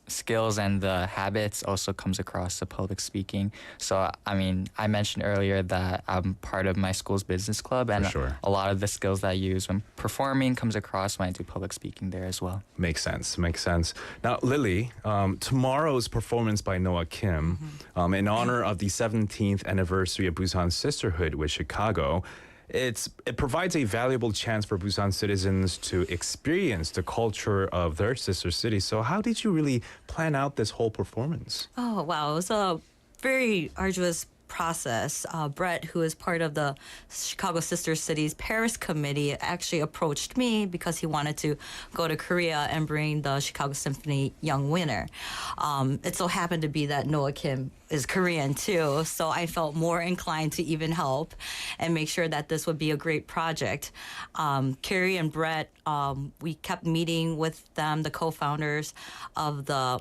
S11: skills and the habits also comes across the public speaking. So, I mean, I mentioned earlier that I'm part of my school's business club, and a lot of the skills that I use when performing comes across when I do public speaking there as well.
S4: Makes sense. Now, Lily, tomorrow's performance by Noah Kim, in honor of the 17th anniversary of Busan's sisterhood with Chicago, it provides a valuable chance for Busan citizens to experience the culture of their sister city. So how did you really plan out this whole performance?
S9: Oh, wow. It was a very arduous process. Brett, who is part of the Chicago Sister Cities Paris Committee, actually approached me because he wanted to go to Korea and bring the Chicago Symphony Young winner. It so happened to be that Noah Kim is Korean too, so I felt more inclined to even help and make sure that this would be a great project. Carrie and Brett, we kept meeting with them, the co-founders of the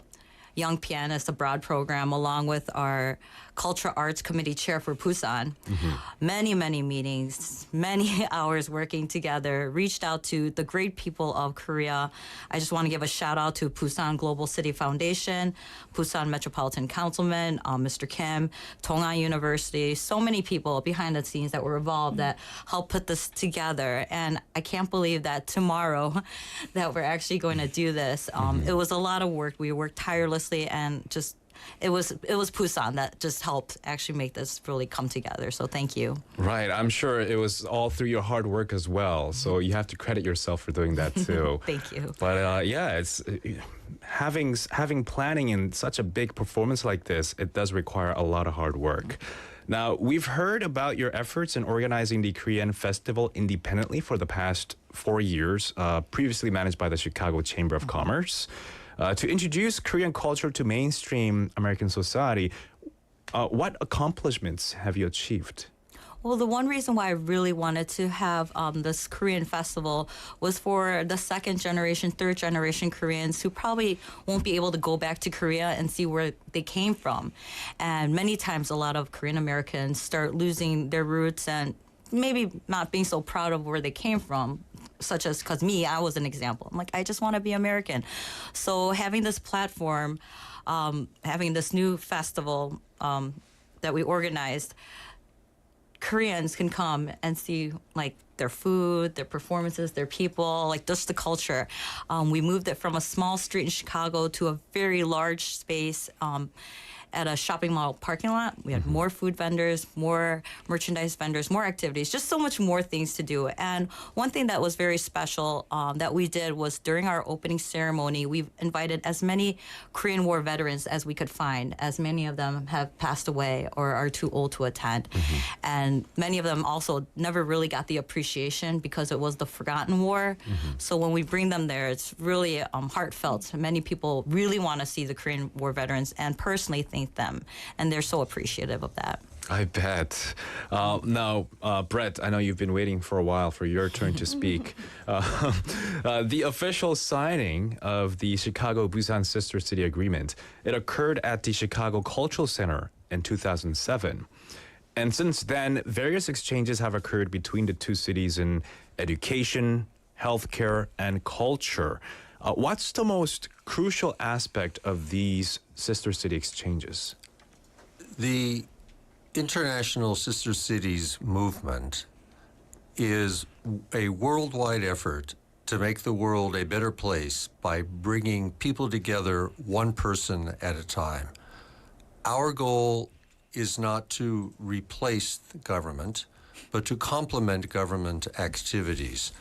S9: Young Pianist Abroad program, along with our Cultural Arts Committee chair for Busan. Many meetings, many hours working together, reached out to the great people of Korea. I just want to give a shout out to Busan Global City Foundation, Busan Metropolitan Councilman, Mr. Kim, Donghua University, so many people behind the scenes that were involved that helped put this together. And I can't believe that tomorrow that we're actually going to do this. It was a lot of work. We worked tirelessly, and just it was Busan that just helped actually make this really come together. So thank you.
S4: Right. I'm sure it was all through your hard work as well. So you have to credit yourself for doing that too.
S9: Thank you.
S4: But it's having planning in such a big performance like this, it does require a lot of hard work. Now, we've heard about your efforts in organizing the Korean festival independently for the past 4 years, previously managed by the Chicago Chamber of Commerce. To introduce Korean culture to mainstream American society, what accomplishments have you achieved?
S9: Well, the one reason why I really wanted to have this Korean festival was for the second generation, third generation Koreans who probably won't be able to go back to Korea and see where they came from. And many times a lot of Korean Americans start losing their roots and maybe not being so proud of where they came from, such as, because me, I was an example. I'm like, I just want to be American. So having this platform, having this new festival that we organized, Koreans can come and see like their food, their performances, their people, like just the culture. We moved it from a small street in Chicago to a very large space at a shopping mall parking lot. We had more food vendors, more merchandise vendors, more activities, just so much more things to do. And one thing that was very special that we did was during our opening ceremony, we invited as many Korean War veterans as we could find, as many of them have passed away or are too old to attend. And many of them also never really got the appreciation because it was the forgotten war. So when we bring them there, it's really heartfelt. Many people really want to see the Korean War veterans and personally thank them, and they're so appreciative of that.
S4: I bet. Now, Brett, I know you've been waiting for a while for your turn to speak. The official signing of the Chicago-Busan Sister City Agreement, it occurred at the Chicago Cultural Center in 2007. And since then, various exchanges have occurred between the two cities in education, healthcare, and culture. What's the most crucial aspect of these sister city exchanges?
S10: The International Sister Cities movement is a worldwide effort to make the world a better place by bringing people together one person at a time. Our goal is not to replace the government, but to complement government activities.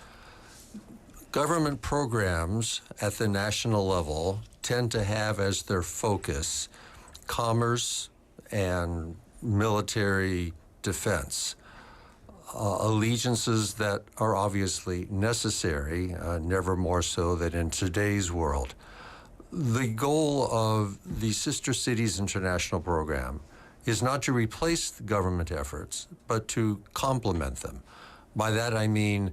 S10: Government programs at the national level tend to have as their focus commerce and military defense, allegiances that are obviously necessary, never more so than in today's world. The goal of the Sister Cities International Program is not to replace the government efforts, but to complement them. By that I mean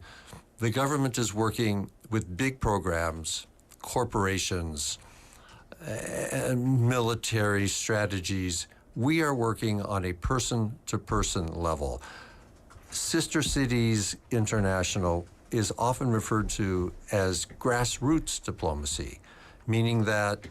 S10: the government is working with big programs, corporations, and military strategies. We are working on a person-to-person level. Sister Cities International is often referred to as grassroots diplomacy, meaning that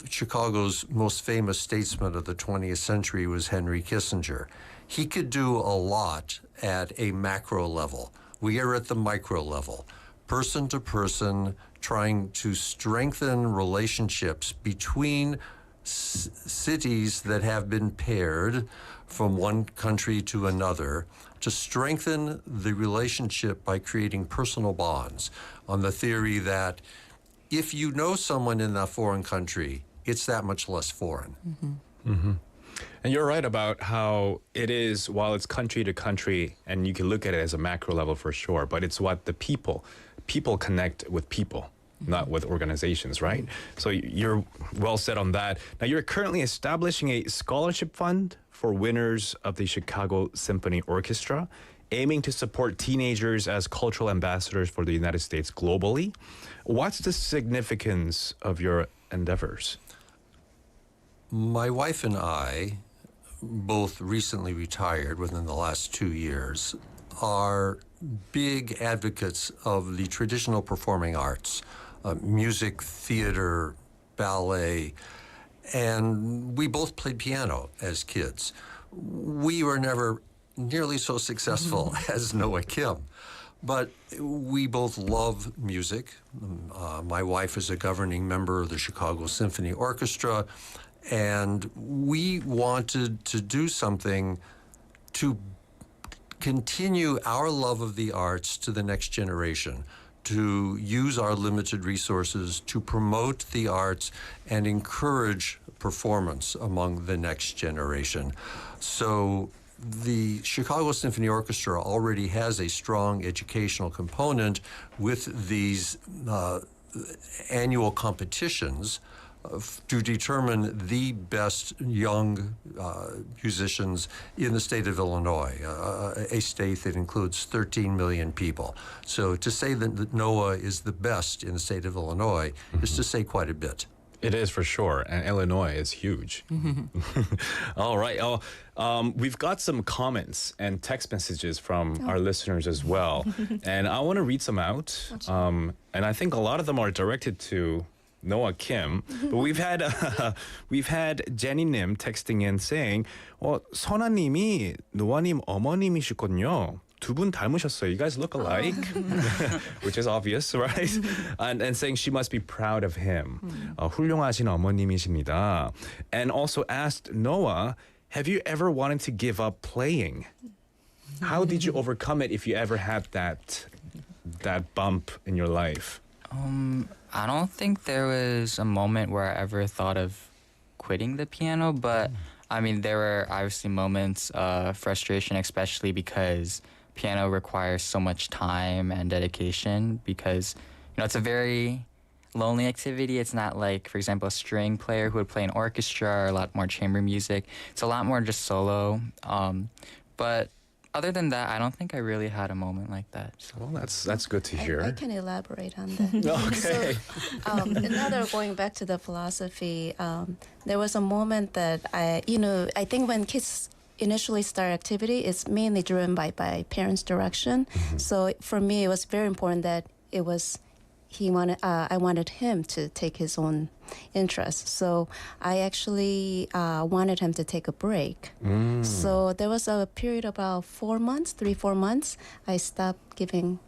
S10: Chicago's most famous statesman of the 20th century was Henry Kissinger. He could do a lot at a macro level. We are at the micro level, person to person, trying to strengthen relationships between cities that have been paired from one country to another, to strengthen the relationship by creating personal bonds, on the theory that if you know someone in that foreign country, it's that much less foreign.
S4: And you're right about how it is, while it's country to country, and you can look at it as a macro level for sure, but it's what the people connect with people, not with organizations, right? So you're well set on that. Now, you're currently establishing a scholarship fund for winners of the Chicago Symphony Orchestra, aiming to support teenagers as cultural ambassadors for the United States globally. What's the significance of your endeavors?
S10: My wife and I, both recently retired within the last 2 years, are big advocates of the traditional performing arts, music, theater, ballet, and we both played piano as kids. We were never nearly so successful as Noah Kim, but we both love music. My wife is a governing member of the Chicago Symphony Orchestra, and we wanted to do something to continue our love of the arts to the next generation, to use our limited resources to promote the arts and encourage performance among the next generation. So the Chicago Symphony Orchestra already has a strong educational component with these annual competitions to determine the best young musicians in the state of Illinois, a state that includes 13 million people. So to say that Noah is the best in the state of Illinois is to say quite a bit.
S4: It is for sure, and Illinois is huge. All right. We've got some comments and text messages from our listeners as well, and I want to read some out. And I think a lot of them are directed to Noah Kim, but we've had Jenny Nim texting in saying, 선아님이 노아님 어머님이시거든요. 두 분 닮으셨어요. You guys look alike, which is obvious, right? And saying she must be proud of him. 훌륭하신 어머님이십니다. And also asked Noah, have you ever wanted to give up playing? How did you overcome it if you ever had that bump in your life?
S11: I don't think there was a moment where I ever thought of quitting the piano, but I mean, there were obviously moments of frustration, especially because piano requires so much time and dedication because, it's a very lonely activity. It's not like, for example, a string player who would play an orchestra or a lot more chamber music. It's a lot more just solo. But other than that, I don't think I really had a moment like that. So.
S4: Well, that's good to hear.
S12: I can elaborate on that.
S4: Okay.
S12: So, going back to the philosophy, there was a moment that I think when kids initially start activity, it's mainly driven by parents' direction. So for me, it was very important that I wanted him to take his own interest. So I actually wanted him to take a break. So there was a period about 4 months, 3-4 months, I stopped giving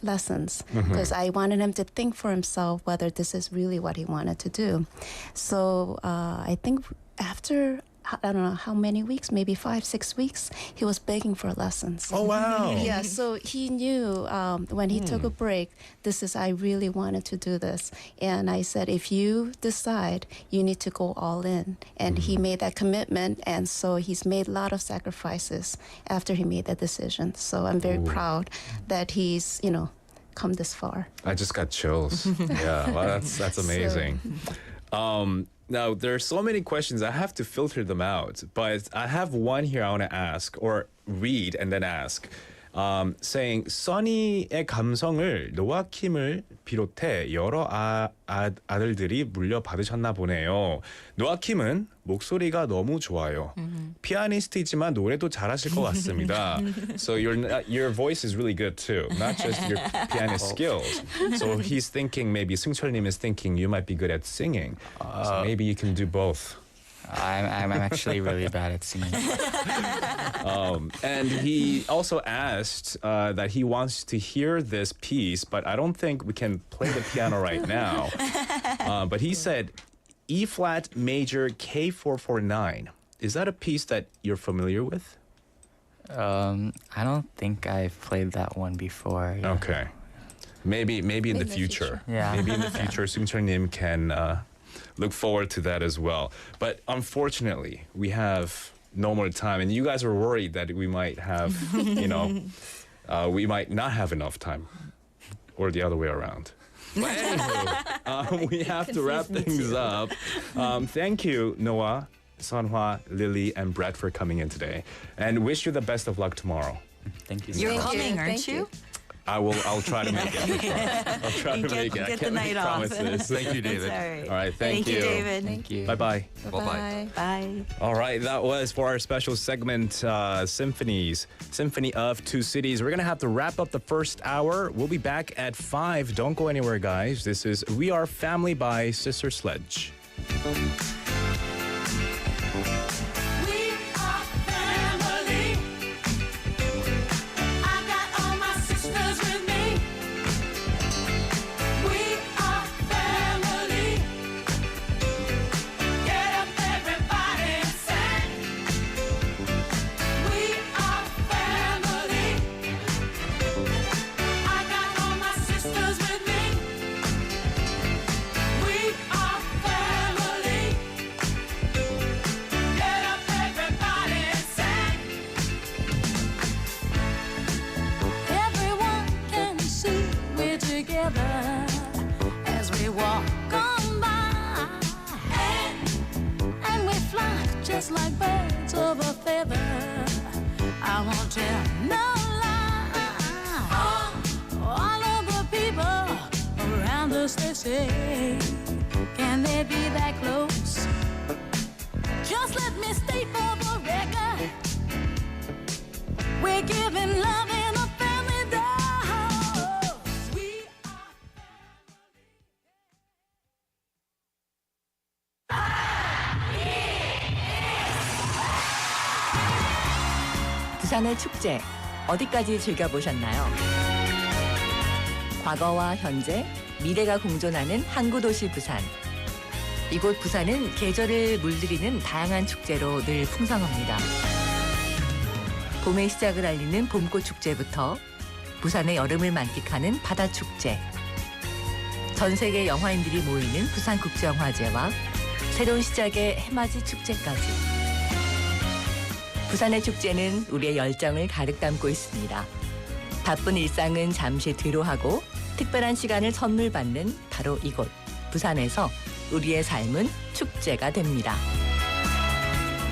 S12: lessons because I wanted him to think for himself whether this is really what he wanted to do. So I think after, I don't know how many weeks, maybe 5-6 weeks, he was begging for lessons.
S4: Oh, wow.
S12: Yeah, so he knew when he took a break, I really wanted to do this. And I said, if you decide, you need to go all in. And he made that commitment, and so he's made a lot of sacrifices after he made that decision. So I'm very proud that he's, come this far.
S4: I just got chills. Yeah, well, that's amazing. Now, there are so many questions. I have to filter them out. But I have one here I want to ask, or read and then ask. Saying, 써니의 감성을 노아킴을 비롯해 여러 아들들이 물려받으셨나 보네요. 노아킴은 목소리가 너무 좋아요. 피아니스트이지만 노래도 잘하실 것 같습니다. So your voice is really good too, not just your pianist skills. So he's thinking maybe 승철님 is thinking you might be good at singing. So maybe you can do both.
S11: I'm actually really bad at singing.
S4: And he also asked that he wants to hear this piece, but I don't think we can play the piano right now. But he said E flat major K449. Is that a piece that you're familiar with?
S11: I don't think I've played that one before. Yeah.
S4: Okay. Maybe in the future.
S11: Yeah.
S4: Maybe in the future, 승철님 can look forward to that as well. But unfortunately, we have no more time, and you guys were worried that we might have, we might not have enough time, or the other way around. But anywho, we have to wrap things up. Thank you, Noah, Sunhwa, Lily, and Brett for coming in today, and wish you the best of luck tomorrow.
S11: Thank you.
S9: You're coming, aren't you?
S4: I'll try to make it. I'll try to make it. I
S9: Get the
S4: can't
S9: night
S4: make
S9: off.
S4: promises.
S10: Thank you, David.
S4: All right, thank you.
S9: David.
S11: Thank you.
S4: Bye-bye.
S10: Bye-bye.
S9: Bye.
S4: All right, that was for our special segment, Symphony of Two Cities. We're going to have to wrap up the first hour. We'll be back at 5. Don't go anywhere, guys. This is We Are Family by Sister Sledge.
S7: As we walk on by, and we fly just like birds of a feather. I won't tell no lie. All of the people around us, they say, can they be that close? Just let me state for the record, we're giving love in a family dose. We
S6: 부산의 축제 어디까지 즐겨보셨나요? 과거와 현재, 미래가 공존하는 항구도시 부산. 이곳 부산은 계절을 물들이는 다양한 축제로 늘 풍성합니다. 봄의 시작을 알리는 봄꽃 축제부터 부산의 여름을 만끽하는 바다 축제, 전 세계 영화인들이 모이는 부산국제영화제와 새로운 시작의 해맞이 축제까지. 부산의 축제는 우리의 열정을 가득 담고 있습니다. 바쁜 일상은 잠시 뒤로 하고 특별한 시간을 선물 받는 바로 이곳 부산에서 우리의 삶은 축제가 됩니다.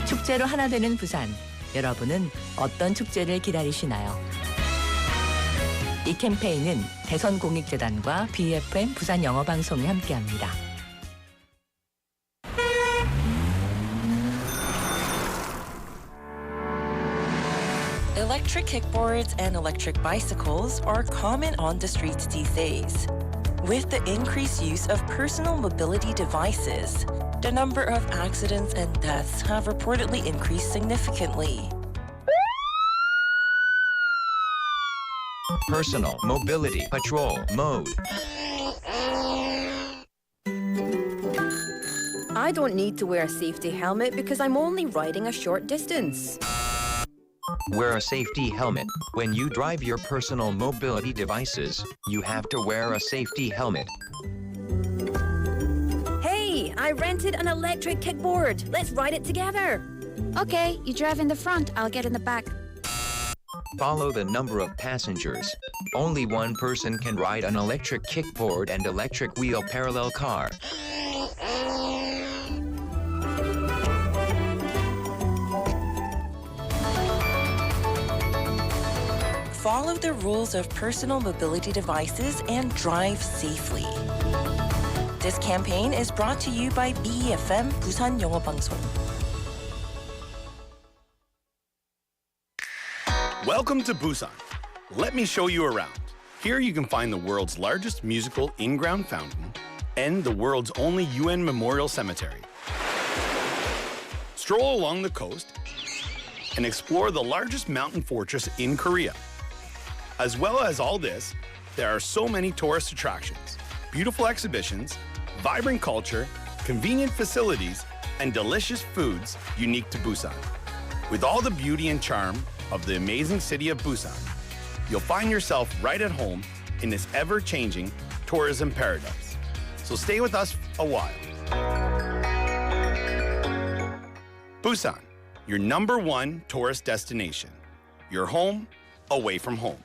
S6: 축제로 하나 되는 부산, 여러분은 어떤 축제를 기다리시나요? 이 캠페인은 대선공익재단과 BFM 부산영어방송이 함께합니다.
S13: Electric kickboards and electric bicycles are common on the streets these days. With the increased use of personal mobility devices, the number of accidents and deaths have reportedly increased significantly.
S14: Personal mobility patrol mode.
S15: I don't need to wear a safety helmet because I'm only riding a short distance.
S14: Wear a safety helmet. When you drive your personal mobility devices, you have to wear a safety helmet.
S15: Hey, I rented an electric kickboard. Let's ride it together.
S16: Okay, you drive in the front, I'll get in the back.
S14: Follow the number of passengers. Only one person can ride an electric kickboard and electric wheel parallel car.
S13: Follow the rules of personal mobility devices and drive safely. This campaign is brought to you by BEFM 부산영어방송.
S2: Welcome to Busan. Let me show you around. Here you can find the world's largest musical in-ground fountain and the world's only UN memorial cemetery. Stroll along the coast and explore the largest mountain fortress in Korea. As well as all this, there are so many tourist attractions, beautiful exhibitions, vibrant culture, convenient facilities, and delicious foods unique to Busan. With all the beauty and charm of the amazing city of Busan, you'll find yourself right at home in this ever-changing tourism paradise. So stay with us a while. Busan, your #1 tourist destination. Your home, away from home.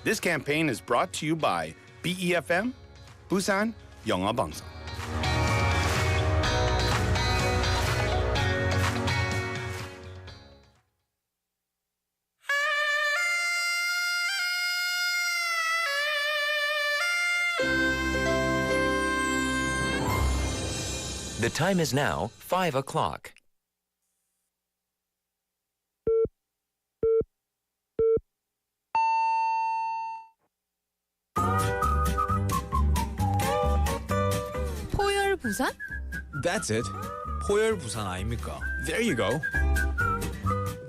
S2: This campaign is brought to you by BEFM, 부산영어방송.
S14: The time is now 5 o'clock.
S17: 포열 부산?
S4: That's it. 포열 부산 아닙니까? There you go.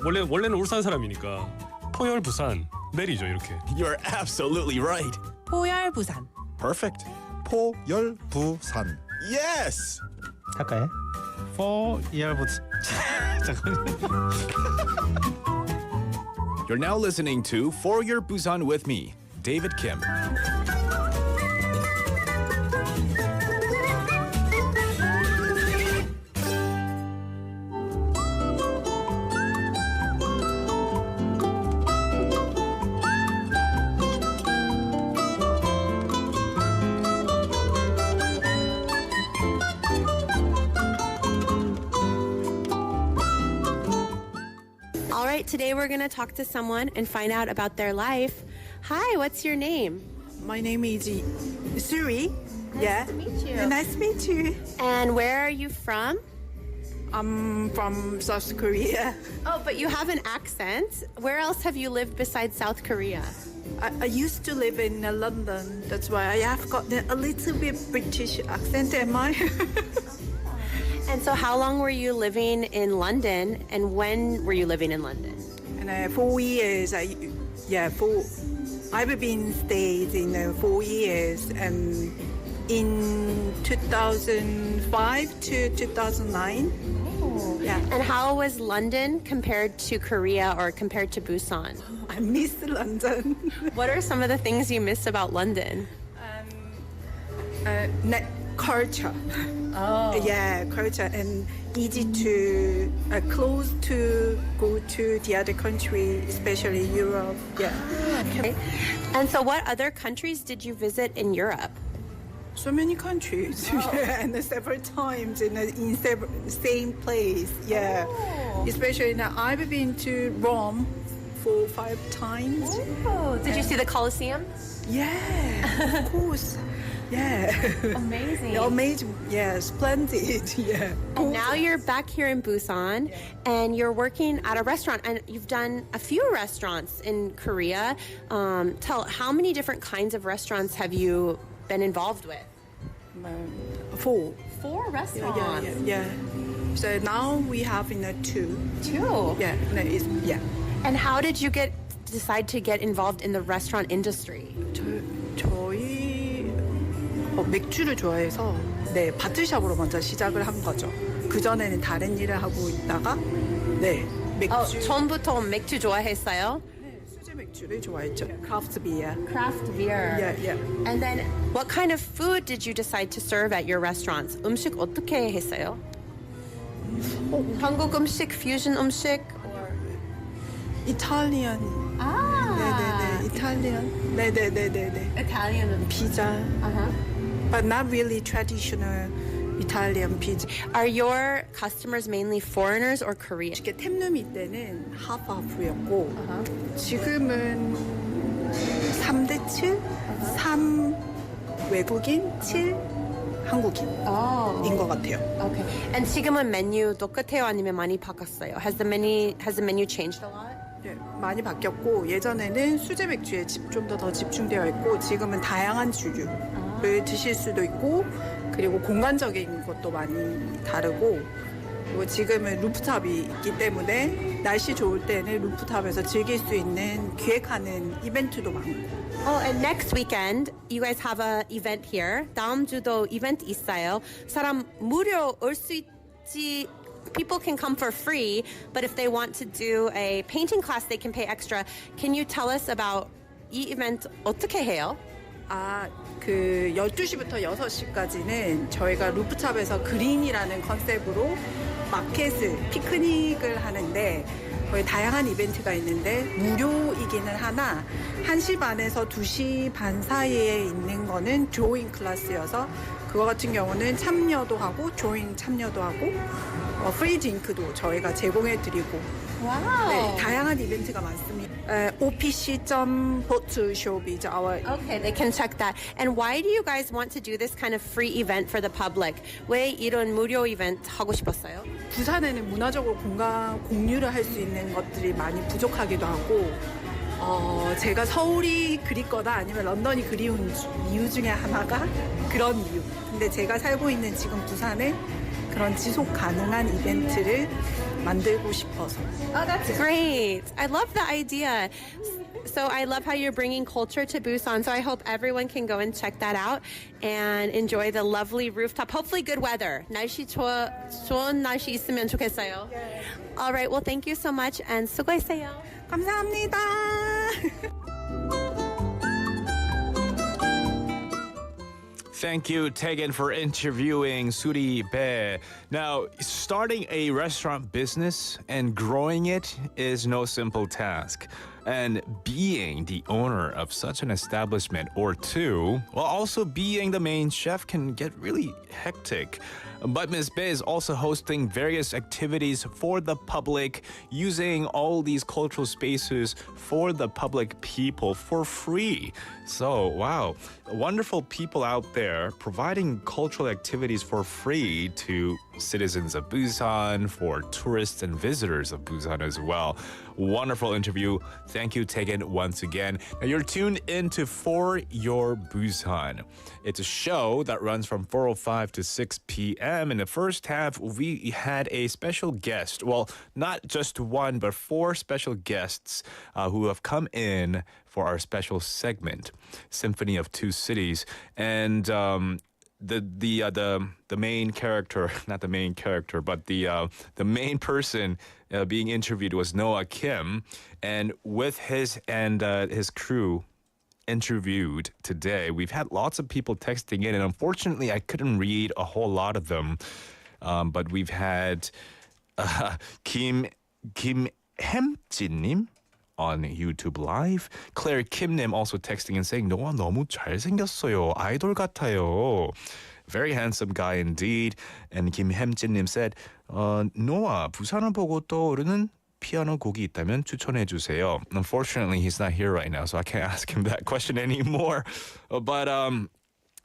S18: 원래는 울산 사람이니까 포열 부산 내리죠 이렇게.
S4: You're absolutely right.
S17: 포열 부산.
S4: Perfect.
S19: 포열 부산.
S4: Yes.
S19: 할까요? 포열 부산.
S4: You're now listening to For Your Busan with me, David Kim.
S20: Today we're going to talk to someone and find out about their life. Hi, what's your name?
S21: My name is Suri.
S20: Nice to meet you.
S21: Nice to meet you.
S20: And where are you from?
S21: I'm from South Korea.
S20: Oh, but you have an accent. Where else have you lived besides South Korea?
S21: I used to live in London. That's why I have got a little bit British accent, am I?
S20: And so how long were you living in London, and when were you living in London?
S21: And 4 years. I've been stayed in 4 years, and in 2005 to 2009.
S20: Oh.
S21: Yeah.
S20: And how was London compared to Korea or compared to Busan?
S21: I miss London.
S20: What are some of the things you miss about London?
S21: Culture.
S20: Oh.
S21: Yeah, culture, and easy to close to go to the other country, especially Europe. Yeah.
S20: Okay. And so what other countries did you visit in Europe?
S21: So many countries, yeah, and several times in same place. Yeah, especially now I've been to Rome 4 or 5 times.
S20: Oh, did you see the Colosseum?
S21: Yeah, of course. Yeah.
S20: Amazing.
S21: Amazing. Yeah, splendid. Yeah.
S20: And now you're back here in Busan, and you're working at a restaurant, and you've done a few restaurants in Korea. How many different kinds of restaurants have you been involved with?
S21: 4.
S20: 4 restaurants?
S21: Yeah. So now we have 2.
S20: 2?
S21: Yeah. Yeah.
S20: And how did you decide to get involved in the restaurant industry?
S21: 저희 맥주를 좋아해서 바틀샵으로 먼저 시작을 한 거죠. 그 전에는 다른 일을 하고 있다가 맥주.
S20: 처음부터 맥주 좋아했어요?
S21: 네, 수제 맥주를 좋아했죠. Craft beer.
S20: Craft beer.
S21: Yeah.
S20: And then, what kind of food did you decide to serve at your restaurants? 음식 어떻게 했어요? 한국 음식, 퓨전 음식?
S21: Italian. 네네네. Italian. 네네네네.
S20: Italian
S21: pizza. But not really traditional Italian pizza.
S20: Are your customers mainly foreigners or Korean?
S21: 템룸이 때는 하프였고 지금은 3대 7, 3 외국인, 7 한국인인 것 같아요.
S20: Okay. And 지금은 메뉴 똑같아요? 아니면 많이 바꿨어요? Has the menu changed a lot?
S21: 네, 많이 바뀌었고 예전에는 수제 맥주에 좀 더 집중되어 있고 지금은 다양한 주류를 드실 수도 있고 그리고 공간적인 것도 많이 다르고 그리고 지금은 루프탑이 있기 때문에 날씨 좋을 때는 루프탑에서 즐길 수 있는 기획하는 이벤트도 많고.
S20: Oh, and next weekend you guys have a event here. 다음 주도 이벤트 있어요. 사람 무료 올 수 있지. People can come for free, but if they want to do a painting class, they can pay extra. Can you tell us about 이 이벤트 어떻게 해요?
S21: 그 12시부터 6시까지는 저희가 루프탑에서 그린이라는 컨셉으로 마켓을 피크닉을 하는데 거의 다양한 이벤트가 있는데 무료이기는 하나 1시 반에서 2시 반 사이에 있는 거는 조잉 클래스여서 그거 같은 경우는 참여도 하고 조잉 참여도 하고 프리 딩크도 저희가 제공해 드리고 네, 다양한 이벤트가 많습니다. opc.boatshop is our
S20: Okay, they can check that. And why do you guys want to do this kind of free event for the public? 왜 이런 무료 이벤트 하고 싶었어요?
S21: 부산에는 문화적으로 공유를 할 수 있는 것들이 많이 부족하기도 하고 제가 서울이 그립거나 아니면 런던이 그리운 이유 중에 하나가 그런 이유. 근데 제가 살고 있는 지금 부산에 그런 지속 가능한 이벤트를 만들고 싶어서.
S20: Oh, that's great. I love the idea. So I love how you're bringing culture to Busan. So I hope everyone can go and check that out and enjoy the lovely rooftop. Hopefully good weather. 날씨 좋은 날씨 있으면 좋겠어요. All right. Well, thank you so much and 수고했어요.
S21: 감사합니다.
S4: Thank you, Tegan, for interviewing Suri Bae. Now, starting a restaurant business and growing it is no simple task. And being the owner of such an establishment or two, while also being the main chef, can get really hectic. But Ms. Bae is also hosting various activities for the public, using all these cultural spaces for the public people for free. So, wow, wonderful people out there providing cultural activities for free to citizens of Busan, for tourists and visitors of Busan as well. Wonderful interview. Thank you, Tegan, once again. Now, you're tuned into For Your Busan. It's a show that runs from 4:05 to 6 p.m. In the first half, we had a special guest. Well, not just one, but 4 special guests who have come in for our special segment, Symphony of Two Cities. And the main character, not the main character, but the main person being interviewed was Noah Kim, and with his crew interviewed today, we've had lots of people texting in, and unfortunately, I couldn't read a whole lot of them, but we've had Kim Hemjin-님 on YouTube Live. Claire Kim-님 also texting and saying, 노아 너무 잘생겼어요. 아이돌 같아요. Very handsome guy indeed. And Kim Hemjin-님 said, 노아, 부산을 보고 떠오르는 피아노 곡이 있다면 추천해 주세요. Unfortunately, he's not here right now, so I can't ask him that question anymore. But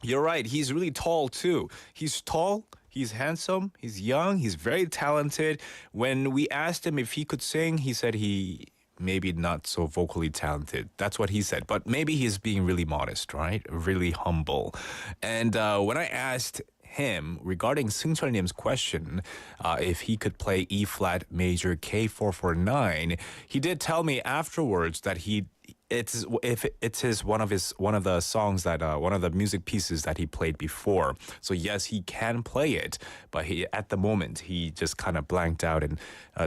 S4: you're right. He's really tall, too. He's tall. He's handsome, he's young, he's very talented. When we asked him if he could sing, he said he maybe not so vocally talented. That's what he said. But maybe he's being really modest, right? Really humble. And when I asked him regarding Seungcheol-nim's question, if he could play E-flat major K449, he did tell me afterwards that it's one of the songs that one of the music pieces that he played before. So yes, he can play it, but at the moment he just kind of blanked out and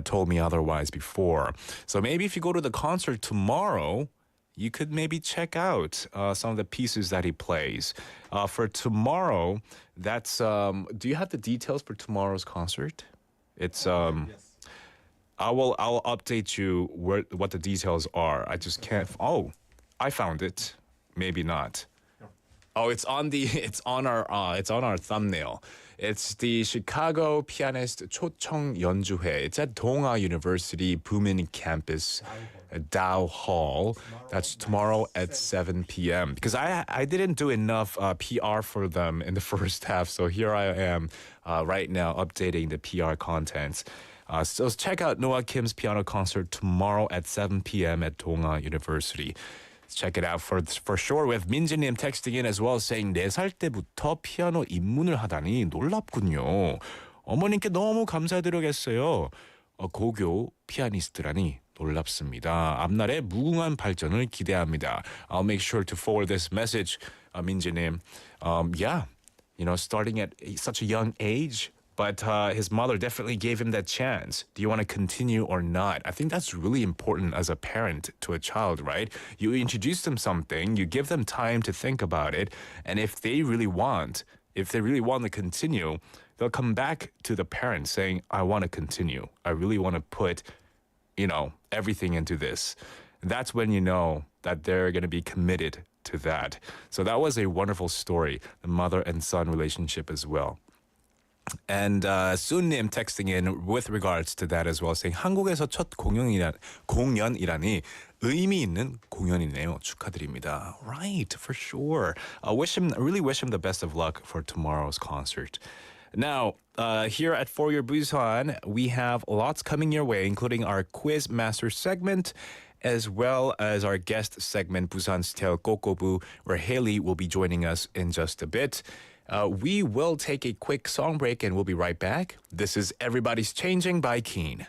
S4: told me otherwise before. So maybe if you go to the concert tomorrow, you could maybe check out some of the pieces that he plays. For tomorrow, that's do you have the details for tomorrow's concert? It's yes. I'll update you what the details are. I just can't. Oh, I found it. Maybe not. Oh, it's on our thumbnail. It's the Chicago Pianist 초청 연주회. It's at 동아 University Bumin campus, Dow Hall. That's tomorrow at 7 p.m. Because I didn't do enough PR for them in the first half, so here I am right now updating the PR contents. So check out Noah Kim's piano concert tomorrow at 7 p.m. at 동아 University. Check it out for sure. With 민지님 texting in as well saying 4살 때부터 피아노 입문을 하다니 놀랍군요. 어머님께 너무 감사드리겠어요. 고교 피아니스트라니 놀랍습니다. 앞날의 무궁한 발전을 기대합니다. I'll make sure to forward this message, 민지님. Yeah, starting at such a young age, but his mother definitely gave him that chance. Do you want to continue or not? I think that's really important as a parent to a child, right? You introduce them something, you give them time to think about it, and if they really want to continue, they'll come back to the parent saying, I want to continue. I really want to put, everything into this. That's when you know that they're going to be committed to that. So that was a wonderful story, the mother and son relationship as well. And Sunnim texting in with regards to that as well, saying 한국에서 첫 공연이라니 의미 있는 공연이네요. 축하드립니다. Right, for sure. Really wish him the best of luck for tomorrow's concert. Now, here at For Your Busan, we have lots coming your way, including our Quiz Master segment, as well as our guest segment, Busan's Tale 꼬.꼬.부, where Haley will be joining us in just a bit. We will take a quick song break and we'll be right back. This is Everybody's Changing by Keen.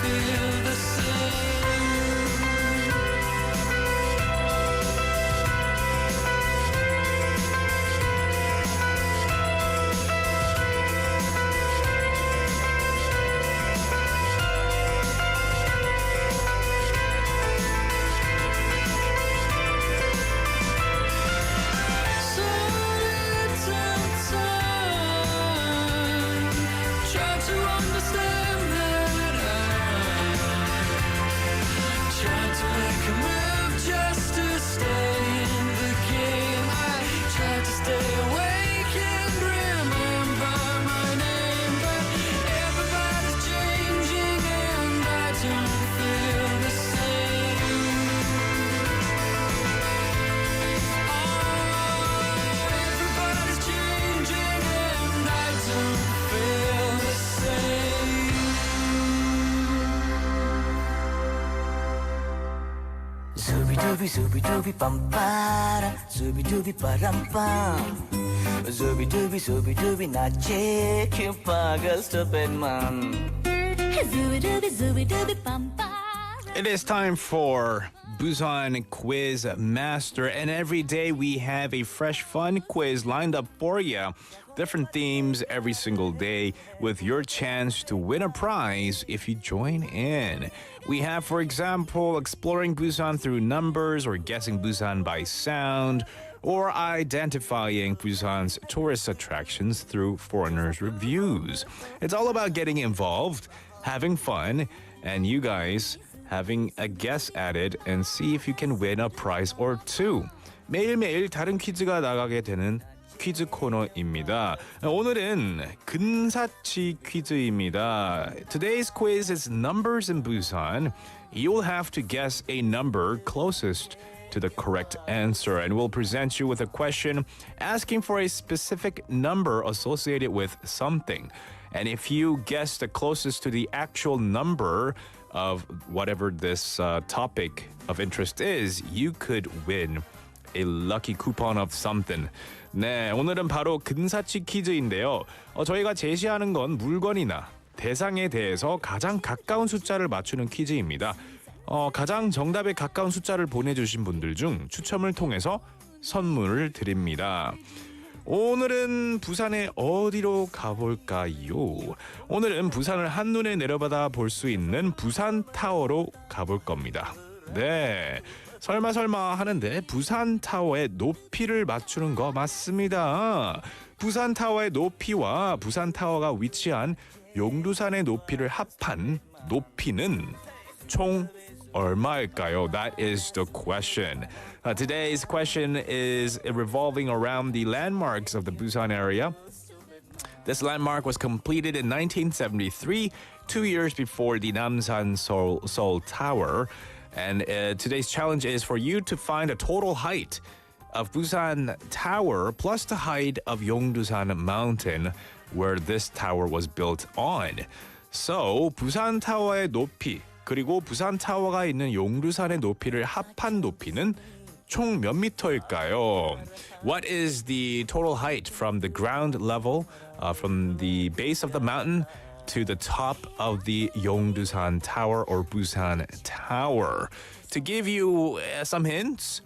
S7: Feel Zooby bum para, zooby param pam. Zooby na chicken paga stupid man. Zooby bum para.
S4: It is time for Busan Quiz Master, and every day we have a fresh, fun quiz lined up for you. Different themes every single day with your chance to win a prize if you join in. We have, for example, exploring Busan through numbers or guessing Busan by sound, or identifying Busan's tourist attractions through foreigners' reviews. It's all about getting involved, having fun, and you guys having a guess at it and see if you can win a prize or two. 매일매일 다른 퀴즈가 나가게 되는 퀴즈 코너입니다. 오늘은 근사치 퀴즈입니다. Today's quiz is numbers in Busan. You'll have to guess a number closest to the correct answer, and we'll present you with a question asking for a specific number associated with something. And if you guess the closest to the actual number of whatever this topic of interest is, you could win a lucky coupon of something. 네, 오늘은 바로 근사치 퀴즈인데요. 저희가 제시하는 건 물건이나 대상에 대해서 가장 가까운 숫자를 맞추는 퀴즈입니다. 가장 정답에 가까운 숫자를 보내주신 분들 중 추첨을 통해서 선물을 드립니다. 오늘은 부산에 어디로 가볼까요? 오늘은 부산을 한눈에 내려받아 볼 수 있는 부산타워로 가볼 겁니다. 네, 설마 하는데 부산타워의 높이를 맞추는 거 맞습니다. 부산타워의 높이와 부산타워가 위치한 용두산의 높이를 합한 높이는 총 얼마일까요? That is the question. Today's question is revolving around the landmarks of the Busan area. This landmark was completed in 1973, 2 years before the Namsan Seoul Tower. And today's challenge is for you to find a total height of Busan Tower plus the height of Yongdusan Mountain, where this tower was built on. So, 부산 타워의 높이 그리고 부산 타워가 있는 용두산의 높이를 합한 높이는 총 몇 미터일까요? What is the total height from the ground level, from the base of the mountain to the top of the Yongdusan Tower or Busan Tower? To give you some hints,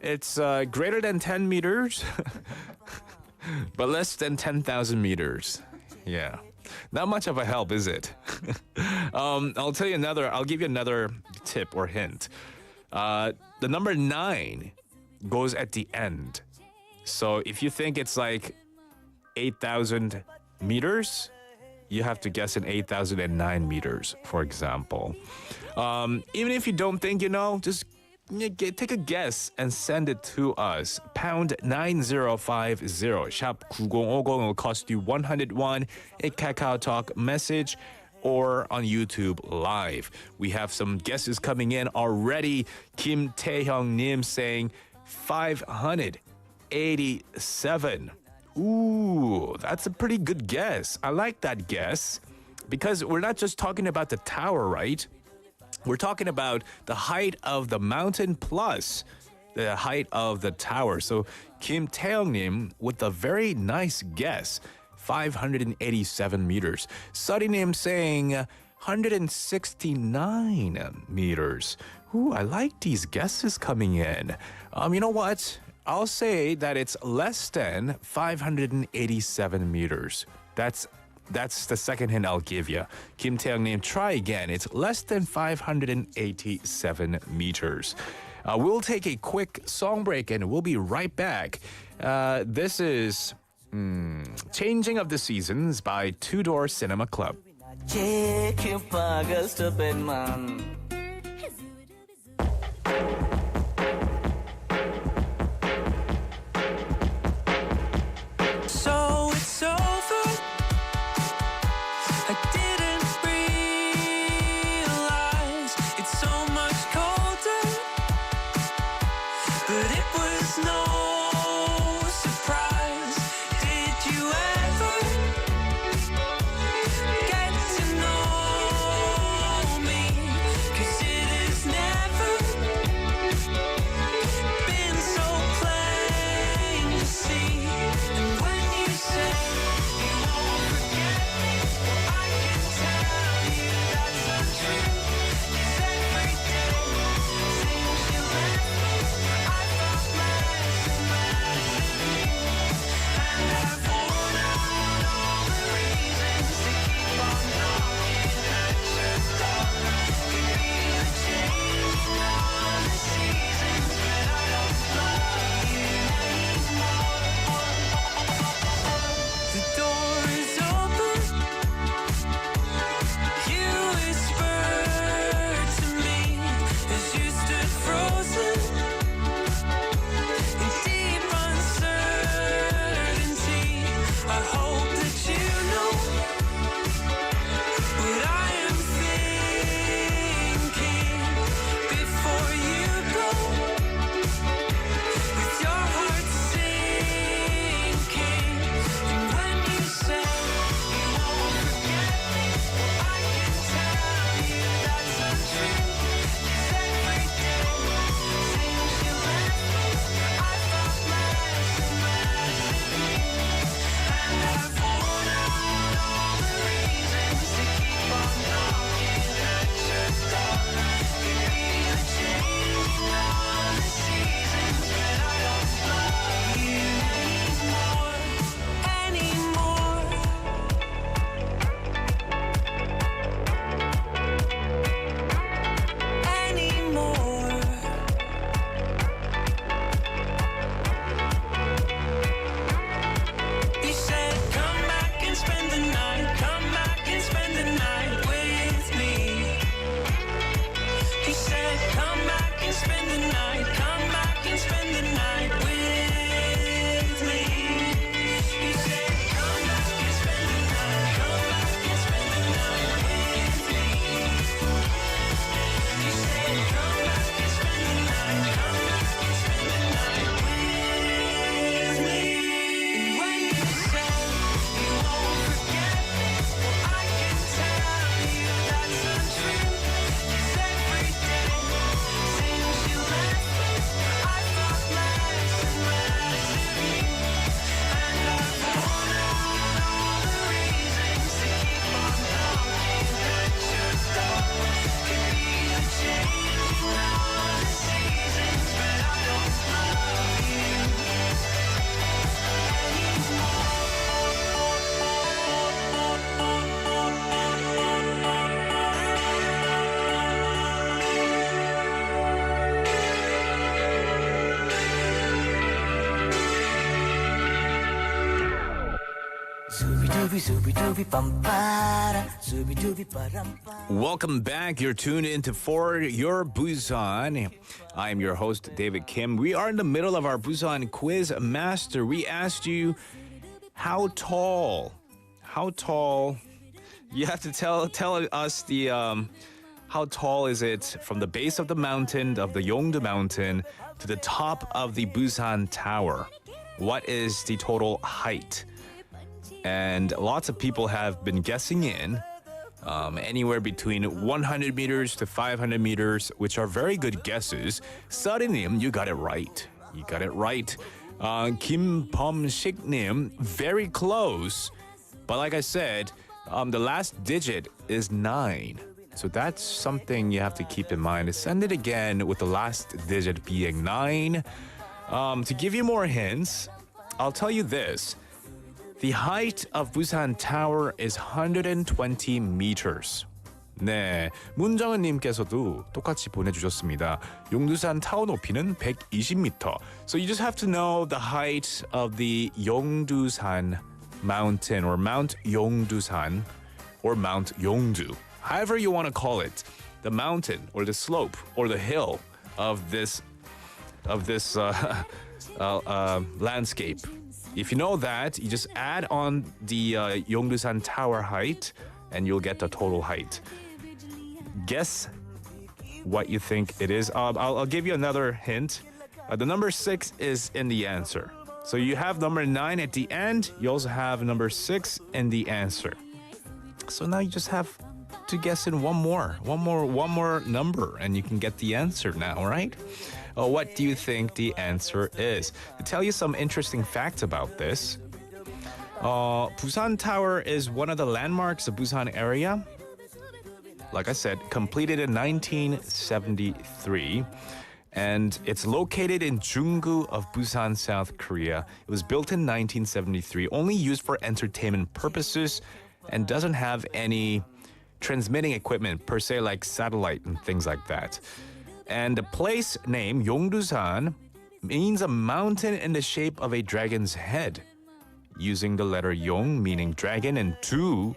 S4: it's greater than 10 meters, but less than 10,000 meters. Yeah. Not much of a help, is it? I'll give you another tip or hint. The number 9 goes at the end. So if you think it's like 8,000 meters, you have to guess in 8,009 meters, for example. Even if you don't think you know, just take a guess and send it to us. Pound 9050. Shop 9050 will cost you 101. A Kakao Talk message or on YouTube Live. We have some guesses coming in already. Kim Taehyung Nim saying 587. Ooh, that's a pretty good guess. I like that guess because we're not just talking about the tower, right? We're talking about the height of the mountain plus the height of the tower. So Kim Taehyung-nim with a very nice guess, 587 meters. Sunny-nim saying 169 meters. Ooh, I like these guesses coming in. You know what? I'll say that it's less than 587 meters. That's the second hint I'll give you. Kim Taehyung-nim, try again. It's less than 587 meters. We'll take a quick song break and we'll be right back. This is Changing of the Seasons by Two Door Cinema Club.
S7: So it's over. I didn't realize it's so much colder, but it was no surprise. Did you ever get to know me?
S4: Welcome back. You're tuned into For Your Busan. I am your host, David Kim. We are in the middle of our Busan Quiz Master. We asked you how tall. You have to tell us the how tall is it from the base of the mountain, of the Yeongdo Mountain, to the top of the Busan Tower. What is the total height? And lots of people have been guessing in anywhere between 100 meters to 500 meters, which are very good guesses. Sudden님, you got it right. Kim Pom-shik님, very close. But like I said, the last digit is 9. So that's something you have to keep in mind. Send it again with the last digit being 9. To give you more hints, I'll tell you this. The height of Busan Tower is 120 meters. 네, 문정은님께서도 똑같이 보내주셨습니다. 용두산 타워 높이는 120m. So you just have to know the height of the Yeongdusan mountain or Mount Yeongdusan or Mount Yeongdu. However you want to call it, the mountain or the slope or the hill of this landscape. If you know that, you just add on the Yeongdusan Tower height and you'll get the total height. Guess what you think it is. I'll give you another hint. The number 6 is in the answer. So you have number 9 at the end. You also have number 6 in the answer. So now you just have to guess in one more number and you can get the answer now, right? What do you think the answer is? To tell you some interesting facts about this, Busan Tower is one of the landmarks of Busan area. Like I said, completed in 1973. And it's located in Junggu of Busan, South Korea. It was built in 1973, only used for entertainment purposes and doesn't have any transmitting equipment per se like satellite and things like that. And the place name, Yeongdusan, means a mountain in the shape of a dragon's head, using the letter Yong, meaning dragon, and Du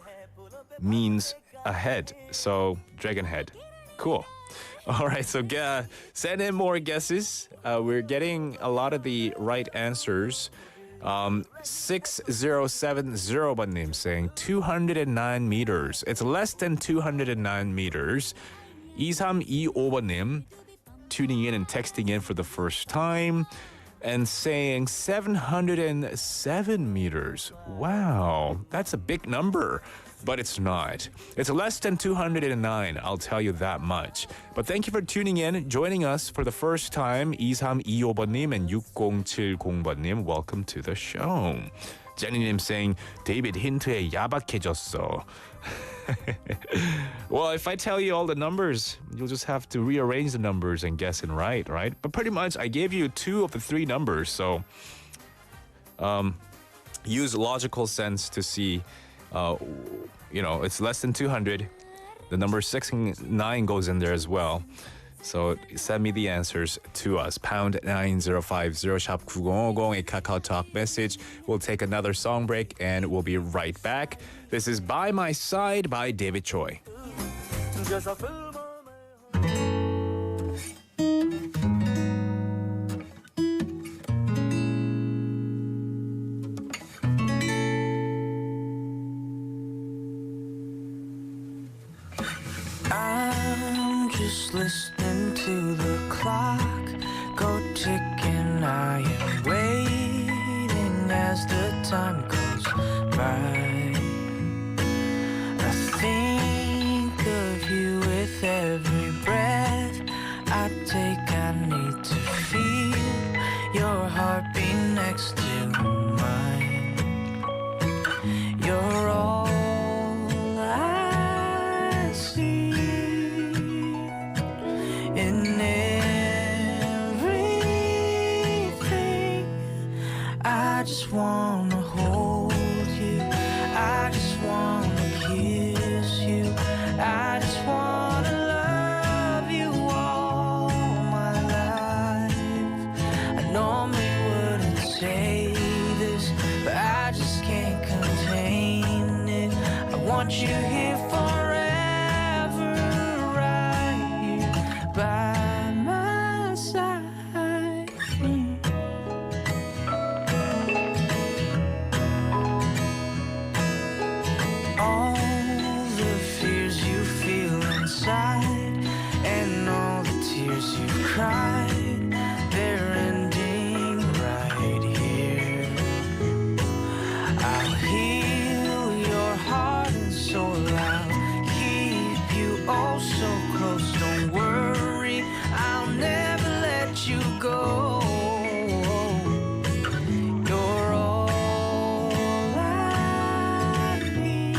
S4: means a head, so dragon head. Cool. All right, so send in more guesses. We're getting a lot of the right answers. 6070번님 saying 209 meters. It's less than 209 meters. 2325번님 tuning in and texting in for the first time and saying 707 meters. Wow, that's a big number. But it's not. It's less than 209, I'll tell you that much. But thank you for tuning in, joining us for the first time. 2325번님 and 6070번님, welcome to the show. Jenny님 saying, David 힌트에 야박해졌어. Well, if I tell you all the numbers, you'll just have to rearrange the numbers and guess it right? But pretty much, I gave you 2 of the 3 numbers, so use logical sense to see. It's less than 200. The number 6 and 9 goes in there as well. So send me the answers to us. Pound 9050 샵 9050 a Kakao Talk message. We'll take another song break and we'll be right back. This is By My Side by David Choi.
S5: I'm just listening to the clock go ticking. I am waiting as the time goes by. I think of you with every breath I take. I need to feel your heartbeat next to mine. You're all I see in everything. I just wanna hold you. I just wanna kiss you. I just wanna love you all my life. I normally wouldn't say this, but I just can't contain want you here forever, right here by my side. All the fears you feel inside and all the tears you've cried, they're ending right here. I'll heal your heart and soul. I'll keep you oh so close. Don't worry, I'll never let you go. You're all I need.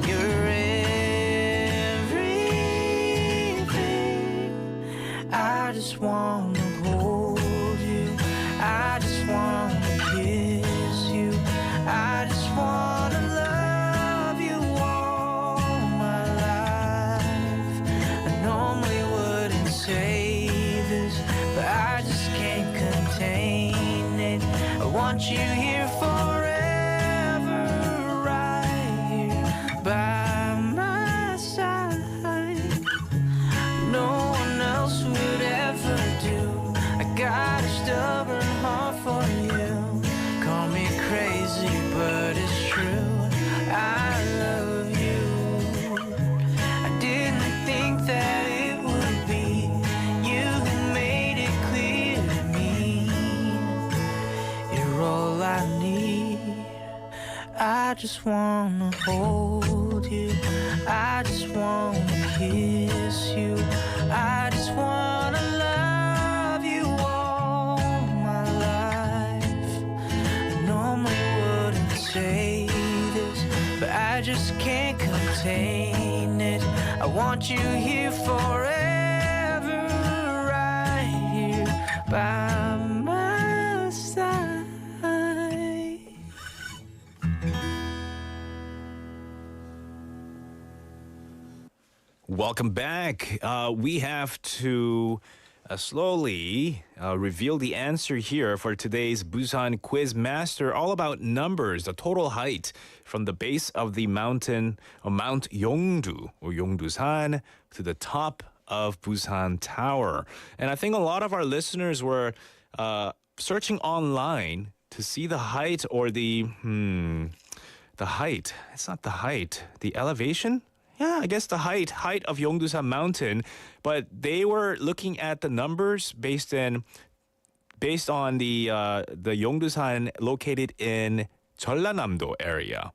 S5: You're everything. I just wanna hold you. I just wanna kiss you. I just wanna love you all my life. I normally wouldn't say this, but I just can't contain it. I want you here forever, right here by my side. No one else would ever do. I got a stubborn heart for you. Call me crazy, but it's true. I love you. I didn't think that it would be you who made it clear to me. You're all I need. I just wanna hold you. I just wanna kiss you. I just wanna love you all my life. I normally wouldn't say this, but I just can't contain it. I want you here forever, right here by my side.
S4: Welcome back. We have to slowly reveal the answer here for today's Busan Quiz Master, all about numbers, the total height from the base of the mountain, Mount Yeongdu, or Yeongdu-san, to the top of Busan Tower. And I think a lot of our listeners were searching online to see the height or the height. It's not the height. The elevation? Yeah, I guess the height of Yeongdu-san Mountain, but they were looking at the numbers based on the Yeongdu-san located in Jeollanam-do area.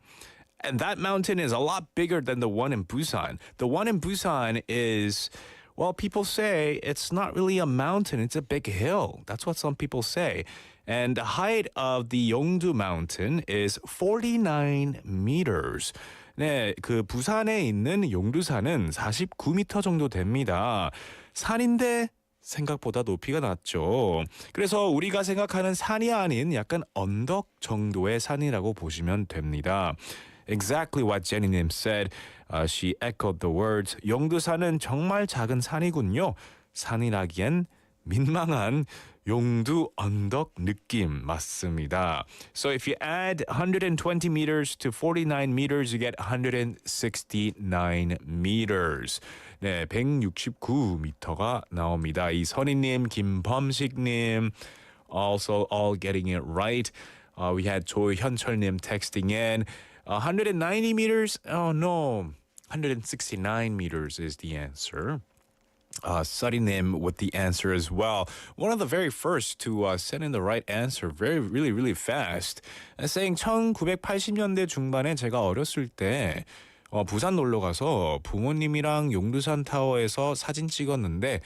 S4: And that mountain is a lot bigger than the one in Busan. The one in Busan is, well, people say it's not really a mountain, it's a big hill. That's what some people say. And the height of the Yeongdu Mountain is 49 meters. 네, 그 부산에 있는 용두산은 49m 정도 됩니다. 산인데 생각보다 높이가 낮죠. 그래서 우리가 생각하는 산이 아닌 약간 언덕 정도의 산이라고 보시면 됩니다. Exactly what Jenny님 said. She echoed the words. 용두산은 정말 작은 산이군요. 산이라기엔 민망한 용두 언덕 느낌 맞습니다. So if you add 120 meters to 49 meters, you get 169 meters. 네, 169m가 나옵니다. 이선희님, 김범식님, also all getting it right. We had 조현철님 texting in. 190 meters? Oh no, 169 meters is the answer. Sarinim with the answer as well. One of the very first to send in the right answer really fast. Saying 1980년대 중반에 제가 어렸을 때 부산 놀러 가서 부모님이랑 용두산 타워에서 사진 찍었는데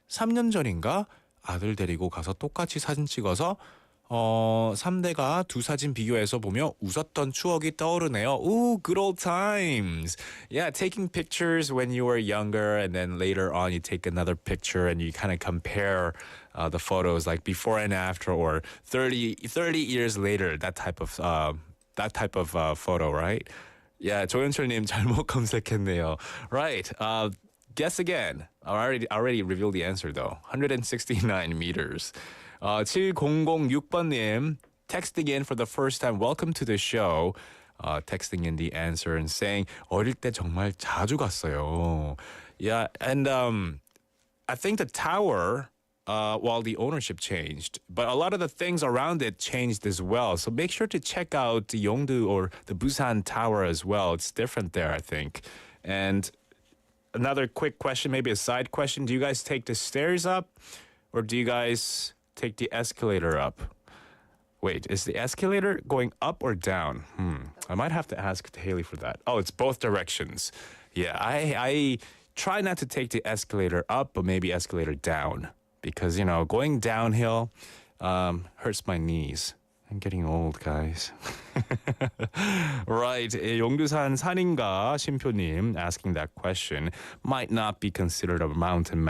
S4: 3년 전인가 아들 데리고 가서 똑같이 사진 찍어서 3대가 두 사진 비교해서 보며 웃었던 추억이 떠오르네요. Ooh, good old times. Yeah, taking pictures when you were younger and then later on you take another picture and you kind of compare the photos like before and after or 30 years later, that type of photo, right? Yeah, 조현철님 잘못 검색했네요. Right. Guess again. I already revealed the answer though. 169 meters. 7006번님 texting in for the first time. Welcome to the show. texting in the answer and saying 어릴 때 정말 자주 갔어요. Yeah, and I think the tower, while the ownership changed, but a lot of the things around it changed as well. So make sure to check out the Yongdu or the Busan Tower as well. It's different there, I think. And another quick question, maybe a side question. Do you guys take the stairs up or do you guys take the escalator up? Wait, is the escalator going up or down? I might have to ask Haley for that. Oh, it's both directions. Yeah, I try not to take the escalator up, but maybe escalator down. Because, you know, going downhill hurts my knees. I'm getting old, guys. Right. 용두산 산인가 심표님 asking that question. Might not be considered a mountain,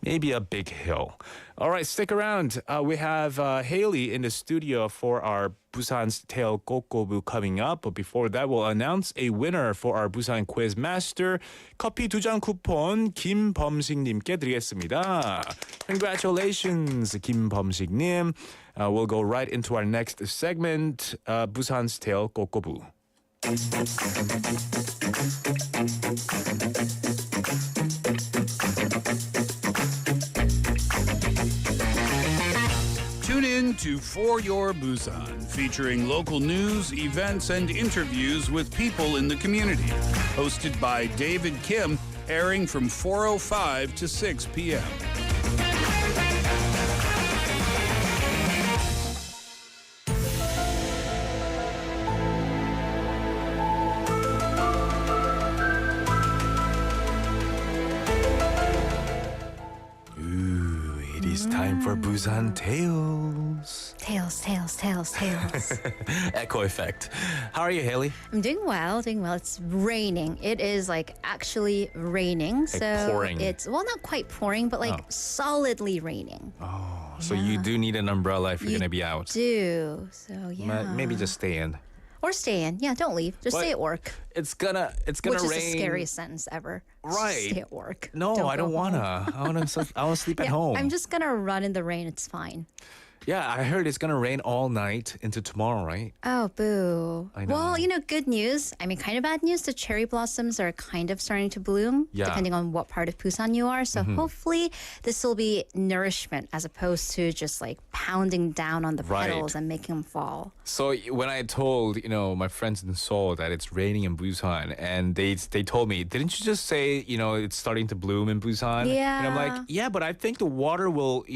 S4: maybe a big hill. All right, stick around. We have Haley in the studio for our Busan's Tale 꼬.꼬.부 coming up. But before that, we'll announce a winner for our Busan Quiz Master. 커피 2장 쿠폰 김범식님께 드리겠습니다. Congratulations, 김범식님. We'll go right into our next segment, Busan's Tale 꼬.꼬.부.
S17: Tune in to For Your Busan, featuring local news, events, and interviews with people in the community. Hosted by David Kim, airing from 4:05 to 6 p.m.
S4: Time for Busan Tales.
S22: Tales.
S4: Echo effect. How are you, Haley?
S22: I'm doing well. It's raining. It is like actually raining.
S4: Like
S22: so
S4: pouring.
S22: it's, well, not quite pouring, but like solidly raining.
S4: Oh, so you do need an umbrella if you're going to be out.
S22: Do. So yeah.
S4: Maybe just stay in.
S22: Or stay in. Yeah, don't leave. Just stay at work.
S4: It's gonna
S22: Which
S4: rain.
S22: is the scariest sentence ever.
S4: Right.
S22: Stay at work.
S4: No, I don't
S22: go
S4: wanna.
S22: home.
S4: I wanna sleep at
S22: Yeah,
S4: home.
S22: I'm just gonna run in the rain. It's fine.
S4: Yeah, I heard it's gonna rain all night into tomorrow, right?
S22: Oh, boo.
S4: I know.
S22: Well, good news. I mean, kind of bad news. The cherry blossoms are kind of starting to bloom,
S4: Yeah.
S22: depending on what part of Busan you are. So hopefully this will be nourishment as opposed to just like pounding down on the
S4: Right.
S22: petals and making them fall.
S4: So when I told my friends in Seoul that it's raining in Busan, and they told me, didn't you just say it's starting to bloom in Busan?
S22: Yeah.
S4: And I'm like, yeah, but I think the water will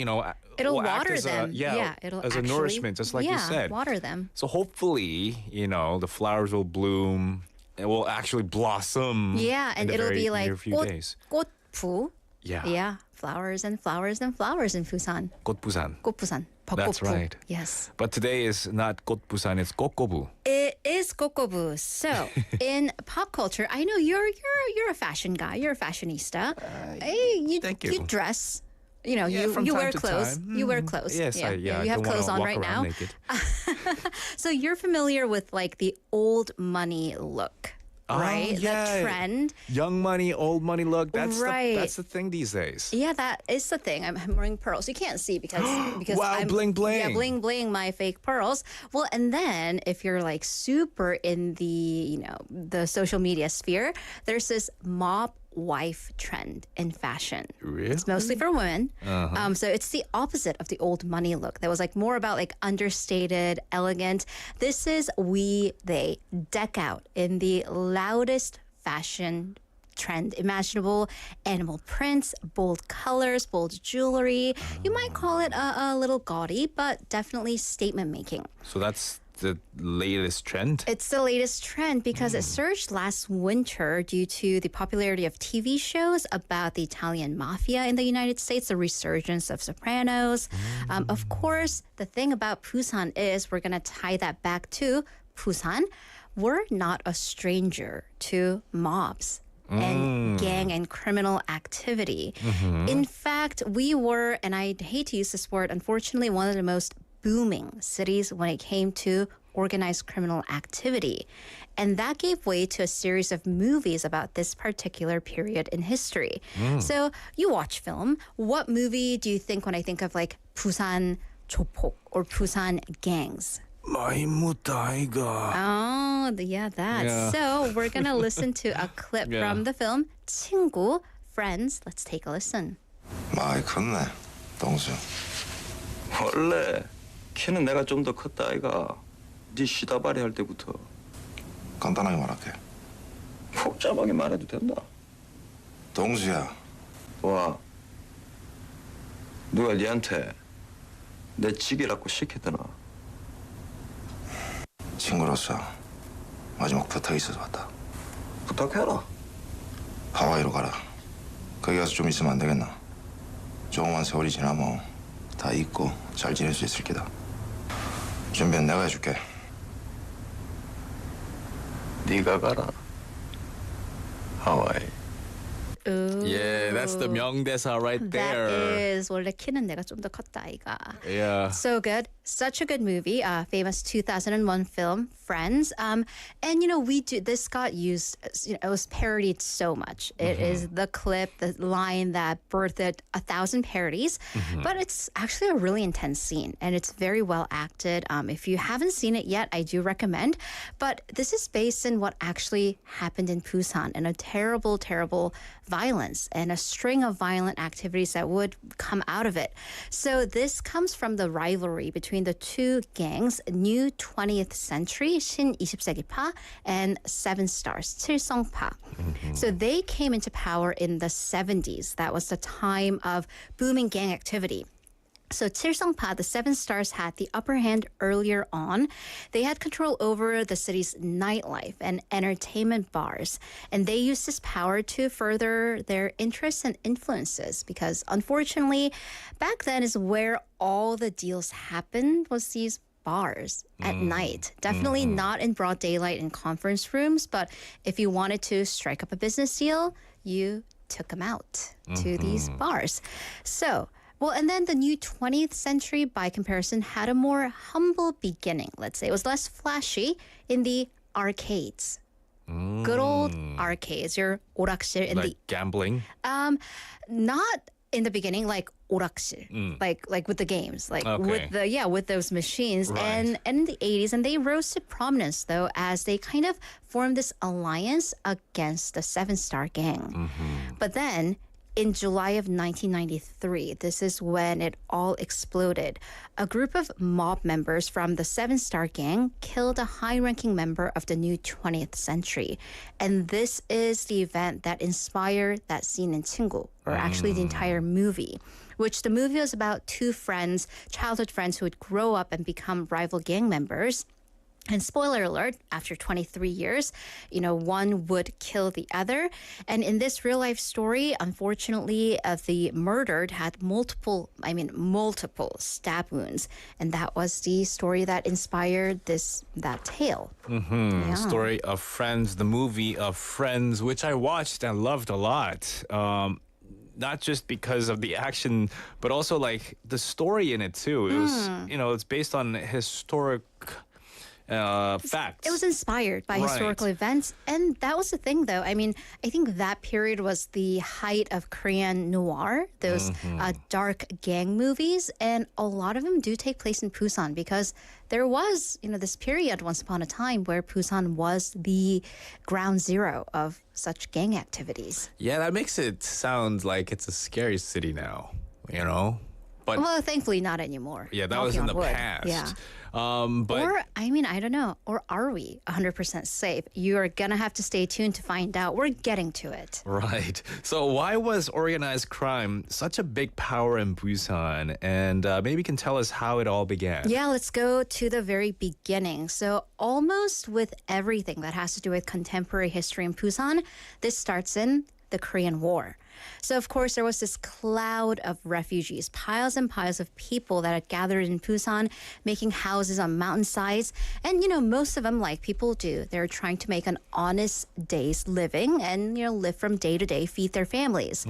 S22: It'll
S4: will act
S22: water
S4: as
S22: them.
S4: it'll
S22: it'll
S4: as a
S22: actually,
S4: nourishment, just like you said.
S22: water them.
S4: So hopefully, the flowers will bloom. It will actually blossom.
S22: Yeah, and
S4: in the
S22: it'll
S4: very
S22: be like
S4: near few days.
S22: 꼬.부.
S4: Yeah.
S22: Yeah, flowers and flowers and flowers in Busan.
S4: 꼬.부산.
S22: 꼬.부산.
S4: That's
S22: 벚꽃.
S4: right.
S22: Yes.
S4: But today is not 꼬.부산, it's 꼬.꼬.부.
S22: It is 꼬.꼬.부. So, in pop culture, I know you're a fashion guy. You're a fashionista.
S4: Thank you.
S22: You dress. You
S4: from time
S22: wear
S4: to
S22: clothes.
S4: time.
S22: You wear clothes.
S4: Yes,
S22: yeah.
S4: I
S22: You have
S4: don't
S22: clothes
S4: wanna
S22: on
S4: walk
S22: right
S4: around
S22: now.
S4: naked.
S22: So you're familiar with like the old money look, right?
S4: Yeah.
S22: That trend.
S4: Young money, old money look. That's
S22: Right.
S4: that's the thing these days.
S22: Yeah, that is the thing. I'm wearing pearls. You can't see because
S4: Wow,
S22: I'm
S4: bling, bling.
S22: Yeah, bling bling my fake pearls. Well, and then if you're like super in the the social media sphere, there's this mob wife trend in fashion.
S4: Really?
S22: It's mostly for women.
S4: Uh-huh.
S22: So it's the opposite of the old money look. That was like more about like understated, elegant. This is they deck out in the loudest fashion trend imaginable. Animal prints, bold colors, bold jewelry. You might call it a little gaudy, but definitely statement making.
S4: So that's the latest trend?
S22: It's the latest trend because it surged last winter due to the popularity of TV shows about the Italian mafia in the United States, the resurgence of Sopranos. Of course, the thing about Busan is we're going to tie that back to Busan. We're not a stranger to mobs and gang and criminal activity. In fact, we were, and I hate to use this word, unfortunately, one of the most booming cities when it came to organized criminal activity. And that gave way to a series of movies about this particular period in history. So you watch film. What movie do you think when I think of like Busan 조폭 or Busan gangs?
S4: 많이 묻다 아이가.
S22: Oh, yeah, that.
S4: Yeah.
S22: So we're gonna listen to a clip
S4: Yeah.
S22: from the film 친구, Friends. Let's take a listen.
S1: 많이 컸네, 동수.
S3: 원래 키는 내가 좀 더 컸다 아이가. 네 시다발이 할 때부터.
S1: 간단하게 말할게.
S3: 복잡하게 말해도 된다.
S1: 동수야.
S3: 와. 누가 니한테 내 직이라고 시켰더나.
S1: 친구로서 마지막 부탁이 있어서 왔다.
S3: 부탁해라.
S1: 하와이로 가라. 거기 가서 좀 있으면 안 되겠나? 조금만 세월이 지나면 다 잊고 잘 지낼 수 있을 게다. 준비는 내가 해줄게.
S3: 네가 가라. 하와이.
S22: Ooh.
S4: Yeah, that's the 명대사 right there.
S22: That is 원래 키는 내가 좀 더 컸다 아이가.
S4: Yeah.
S22: So good. Such a good movie. Famous 2001 film, Friends. And you know, this got used, you know, it was parodied so much. It is the clip, the line that birthed 1,000 parodies. But it's actually a really intense scene and it's very well acted. If you haven't seen it yet, I do recommend. But this is based in what actually happened in Busan and a terrible, terrible violence and a string of violent activities that would come out of it. So this comes from the rivalry between the two gangs, New 20th Century, 신 20세기파, and Seven Stars, 칠성파. So they came into power in the 70s. That was the time of booming gang activity. So 칠성파, the Seven Stars, had the upper hand earlier on. They had control over the city's nightlife and entertainment bars. And they used this power to further their interests and influences because unfortunately, back then is where all the deals happened was these bars at night. Definitely not in broad daylight in conference rooms, but if you wanted to strike up a business deal, you took them out to these bars. So, well, and then the new 20th century, by comparison, had a more humble beginning. Let's say it was less flashy in the arcades. Good old arcades. Your 오락실 in
S4: like gambling?
S22: Not in the beginning, like 오락실, like with the games, like
S4: Okay.
S22: with those machines,
S4: Right.
S22: and in the 80s, and they rose to prominence though as they kind of formed this alliance against the Seven Star Gang. But then in July of 1993, this is when it all exploded. A group of mob members from the Seven Star Gang killed a high-ranking member of the new 20th century. And this is the event that inspired that scene in 친구, or actually the entire movie, which the movie was about two friends, childhood friends who would grow up and become rival gang members. And spoiler alert, after 23 years, you know, one would kill the other. And in this real life story, unfortunately, the murdered had multiple stab wounds. And that was the story that inspired that tale. Yeah.
S4: Story of Friends, the movie of Friends, which I watched and loved a lot. Not just because of the action, but also like the story in it too. It was, you know, it's based on historic facts.
S22: It was inspired by historical events. And that was the thing, though. I mean, I think that period was the height of Korean noir, those dark gang movies. And a lot of them do take place in Busan because there was, you know, this period once upon a time where Busan was the ground zero of such gang activities.
S4: Yeah, that makes it sound like it's a scary city now, you know? But
S22: well, thankfully not anymore.
S4: Yeah, that was in the
S22: wood.
S4: past.
S22: Yeah.
S4: But
S22: or, I mean, I don't know. Or are we 100% safe? You are going to have to stay tuned to find out. We're getting to it.
S4: right. So why was organized crime such a big power in Busan? And maybe you can tell us how it all began.
S22: Yeah, let's go to the very beginning. So almost with everything that has to do with contemporary history in Busan, this starts in the Korean War. So, of course, there was this cloud of refugees, piles and piles of people that had gathered in Busan, making houses on mountainsides. And, you know, most of them, like people do, they're trying to make an honest day's living and, you know, live from day to day, feed their families.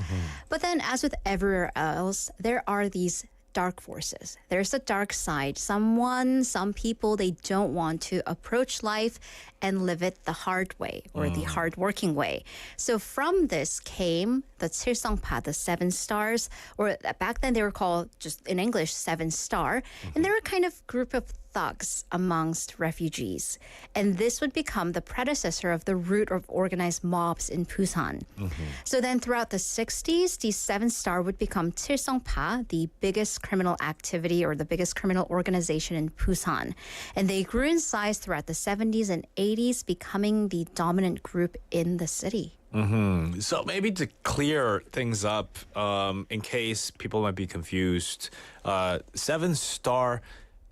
S22: But then, as with everywhere else, there are these dark forces. There's the dark side. Some people, they don't want to approach life and live it the hard way or the hard-working way. So from this came the 칠성파, the 7 stars, or back then they were called just in English 7 star, and they were a kind of group of thugs amongst refugees. And this would become the predecessor of the root of organized mobs in Busan. So then throughout the 60s, the 7 star would become 칠성파, the biggest criminal activity or the biggest criminal organization in Busan. And they grew in size throughout the 70s and 80s, becoming the dominant group in the city.
S4: So maybe to clear things up, in case people might be confused, 7 star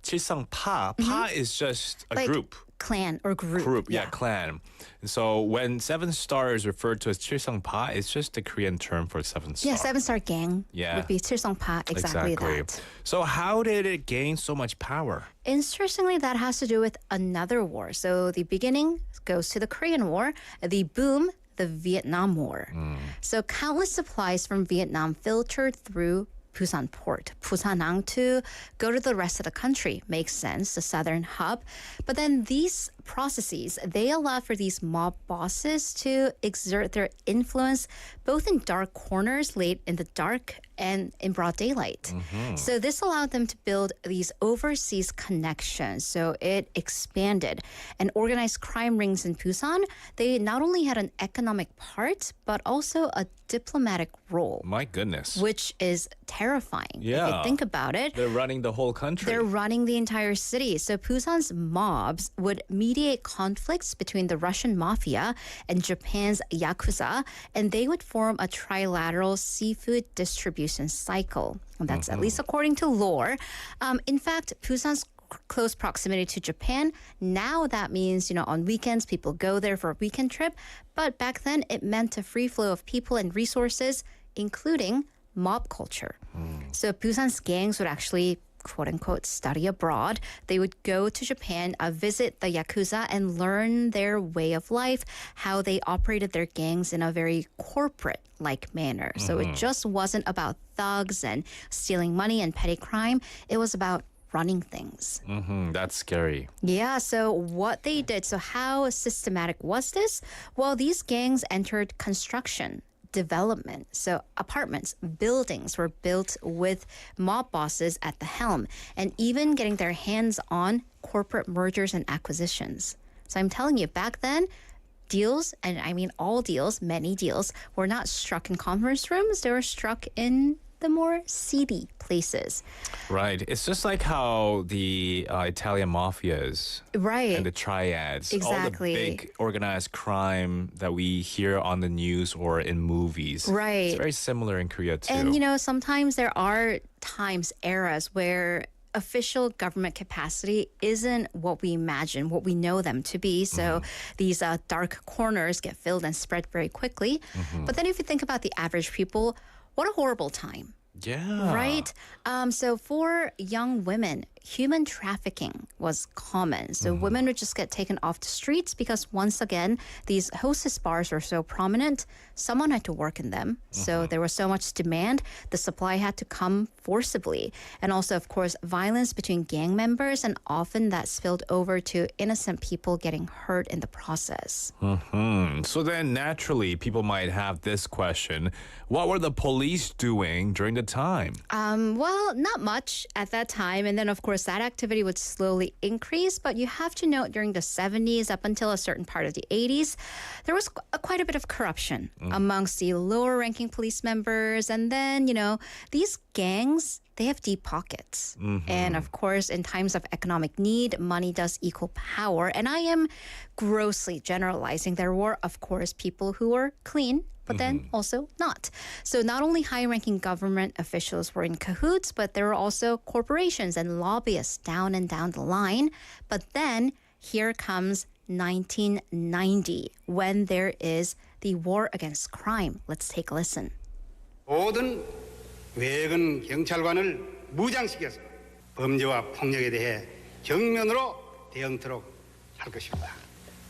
S4: 칠성파, pa is just a
S22: like
S4: group.
S22: Clan or group.
S4: Yeah, clan. And so when 7 star is referred to as 칠성파, it's just a Korean term for 7 star.
S22: Yeah, 7 star gang would be 칠성파, exactly that.
S4: So how did it gain so much power?
S22: Interestingly, that has to do with another war. So the beginning goes to the Korean War, the boom, the Vietnam War. So countless supplies from Vietnam filtered through Busan port, Busanang, to go to the rest of the country. Makes sense, the southern hub. But then these processes, they allow for these mob bosses to exert their influence both in dark corners late in the dark and in broad daylight. So this allowed them to build these overseas connections. So it expanded. And organized crime rings in Busan, they not only had an economic part, but also a diplomatic role.
S4: My goodness.
S22: Which is terrifying if you think about it.
S4: They're running the whole country.
S22: They're running the entire city. So Busan's mobs would mediate conflicts between the Russian mafia and Japan's Yakuza, and they would form a trilateral seafood distribution cycle. And that's at least according to lore. In fact, Busan's close proximity to Japan, now that means, on weekends, people go there for a weekend trip. But back then, it meant a free flow of people and resources, including mob culture. So Busan's gangs would actually, quote unquote, study abroad. They would go to Japan, visit the Yakuza, and learn their way of life, how they operated their gangs in a very corporate-like manner. So it just wasn't about thugs and stealing money and petty crime. It was about running things.
S4: That's scary.
S22: Yeah, so what they did, so how systematic was this? Well, these gangs entered construction, development. So apartments, buildings were built with mob bosses at the helm, and even getting their hands on corporate mergers and acquisitions. So I'm telling you, back then, deals, and I mean all deals, many deals, were not struck in conference rooms. They were struck in the more seedy places.
S4: Right. It's just like how the Italian mafias and the triads,
S22: Exactly.
S4: all the big organized crime that we hear on the news or in movies.
S22: Right.
S4: It's very similar in Korea too.
S22: And sometimes there are times, eras where official government capacity isn't what we imagine, what we know them to be. So these dark corners get filled and spread very quickly. But then if you think about the average people, what a horrible time.
S4: Yeah.
S22: Right? So for young women, human trafficking was common. So women would just get taken off the streets because, once again, these hostess bars were so prominent. Someone had to work in them. So there was so much demand. The supply had to come forcibly. And also, of course, violence between gang members, and often that spilled over to innocent people getting hurt in the process.
S4: So then naturally, people might have this question. What were the police doing during the time?
S22: Well, not much at that time. And then, of course, that activity would slowly increase. But you have to note during the 70s up until a certain part of the 80s, there was quite a bit of corruption amongst the lower ranking police members. And then, these gangs, they have deep pockets. And of course, in times of economic need, money does equal power. And I am grossly generalizing. There were, of course, people who were clean, but then also not. So not only high-ranking government officials were in cahoots, but there were also corporations and lobbyists down and down the line. But then here comes 1990, when there is the war against crime. Let's take a listen.
S8: 모든 외근 경찰관을 무장시켜서 범죄와 폭력에 대해 정면으로 대응토록 할 것입니다.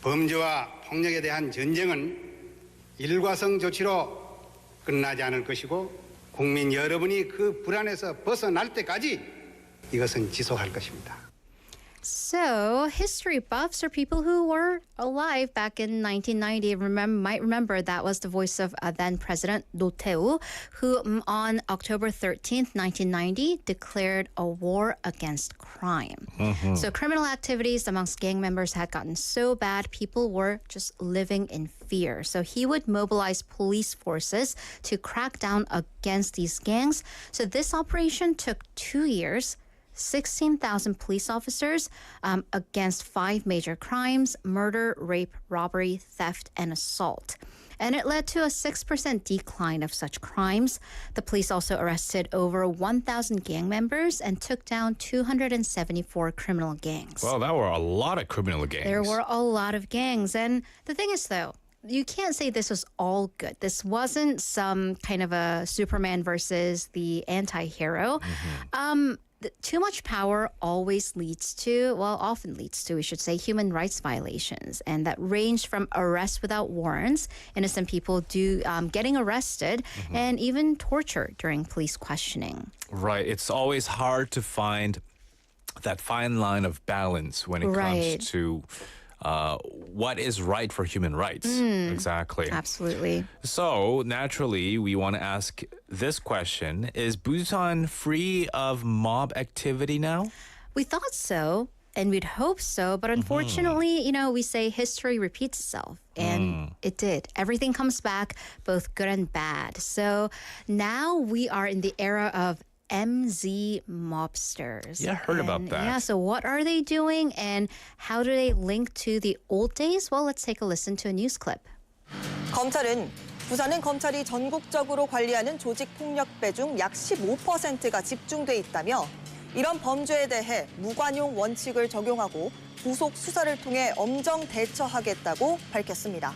S8: 범죄와 폭력에 대한 전쟁은 일과성 조치로 끝나지 않을 것이고 국민 여러분이 그 불안에서 벗어날 때까지 이것은 지속할 것입니다.
S22: So, history buffs or people who were alive back in 1990 might remember that was the voice of then President Roh Tae-woo, who on October 13th, 1990, declared a war against crime. So, criminal activities amongst gang members had gotten so bad, people were just living in fear. So, he would mobilize police forces to crack down against these gangs. So, this operation took 2 years. 16,000 police officers against 5 major crimes: murder, rape, robbery, theft, and assault. And it led to a 6% decline of such crimes. The police also arrested over 1,000 gang members and took down 274 criminal gangs.
S4: Well, that were a lot of criminal gangs.
S22: There were a lot of gangs. And the thing is, though, you can't say this was all good. This wasn't some kind of a Superman versus the anti-hero. Too much power often leads to, we should say, human rights violations. And that ranged from arrest without warrants, innocent people getting arrested, and even torture during police questioning.
S4: Right. It's always hard to find that fine line of balance when it comes to what is right for human rights. Exactly.
S22: Absolutely.
S4: So, naturally, we want to ask this question. Is Busan free of mob activity now?
S22: We thought so, and we'd hope so, but unfortunately, we say history repeats itself. And it did. Everything comes back, both good and bad. So now we are in the era of MZ mobsters.
S4: Yeah, I heard about that.
S22: Yeah, so what are they doing and how do they link to the old days? Well, let's take a listen to a news clip.
S11: 부산은 검찰이 전국적으로 관리하는 조직 폭력배 중 약 15%가 집중돼 있다며 이런 범죄에 대해 무관용 원칙을 적용하고 구속 수사를 통해 엄정 대처하겠다고 밝혔습니다.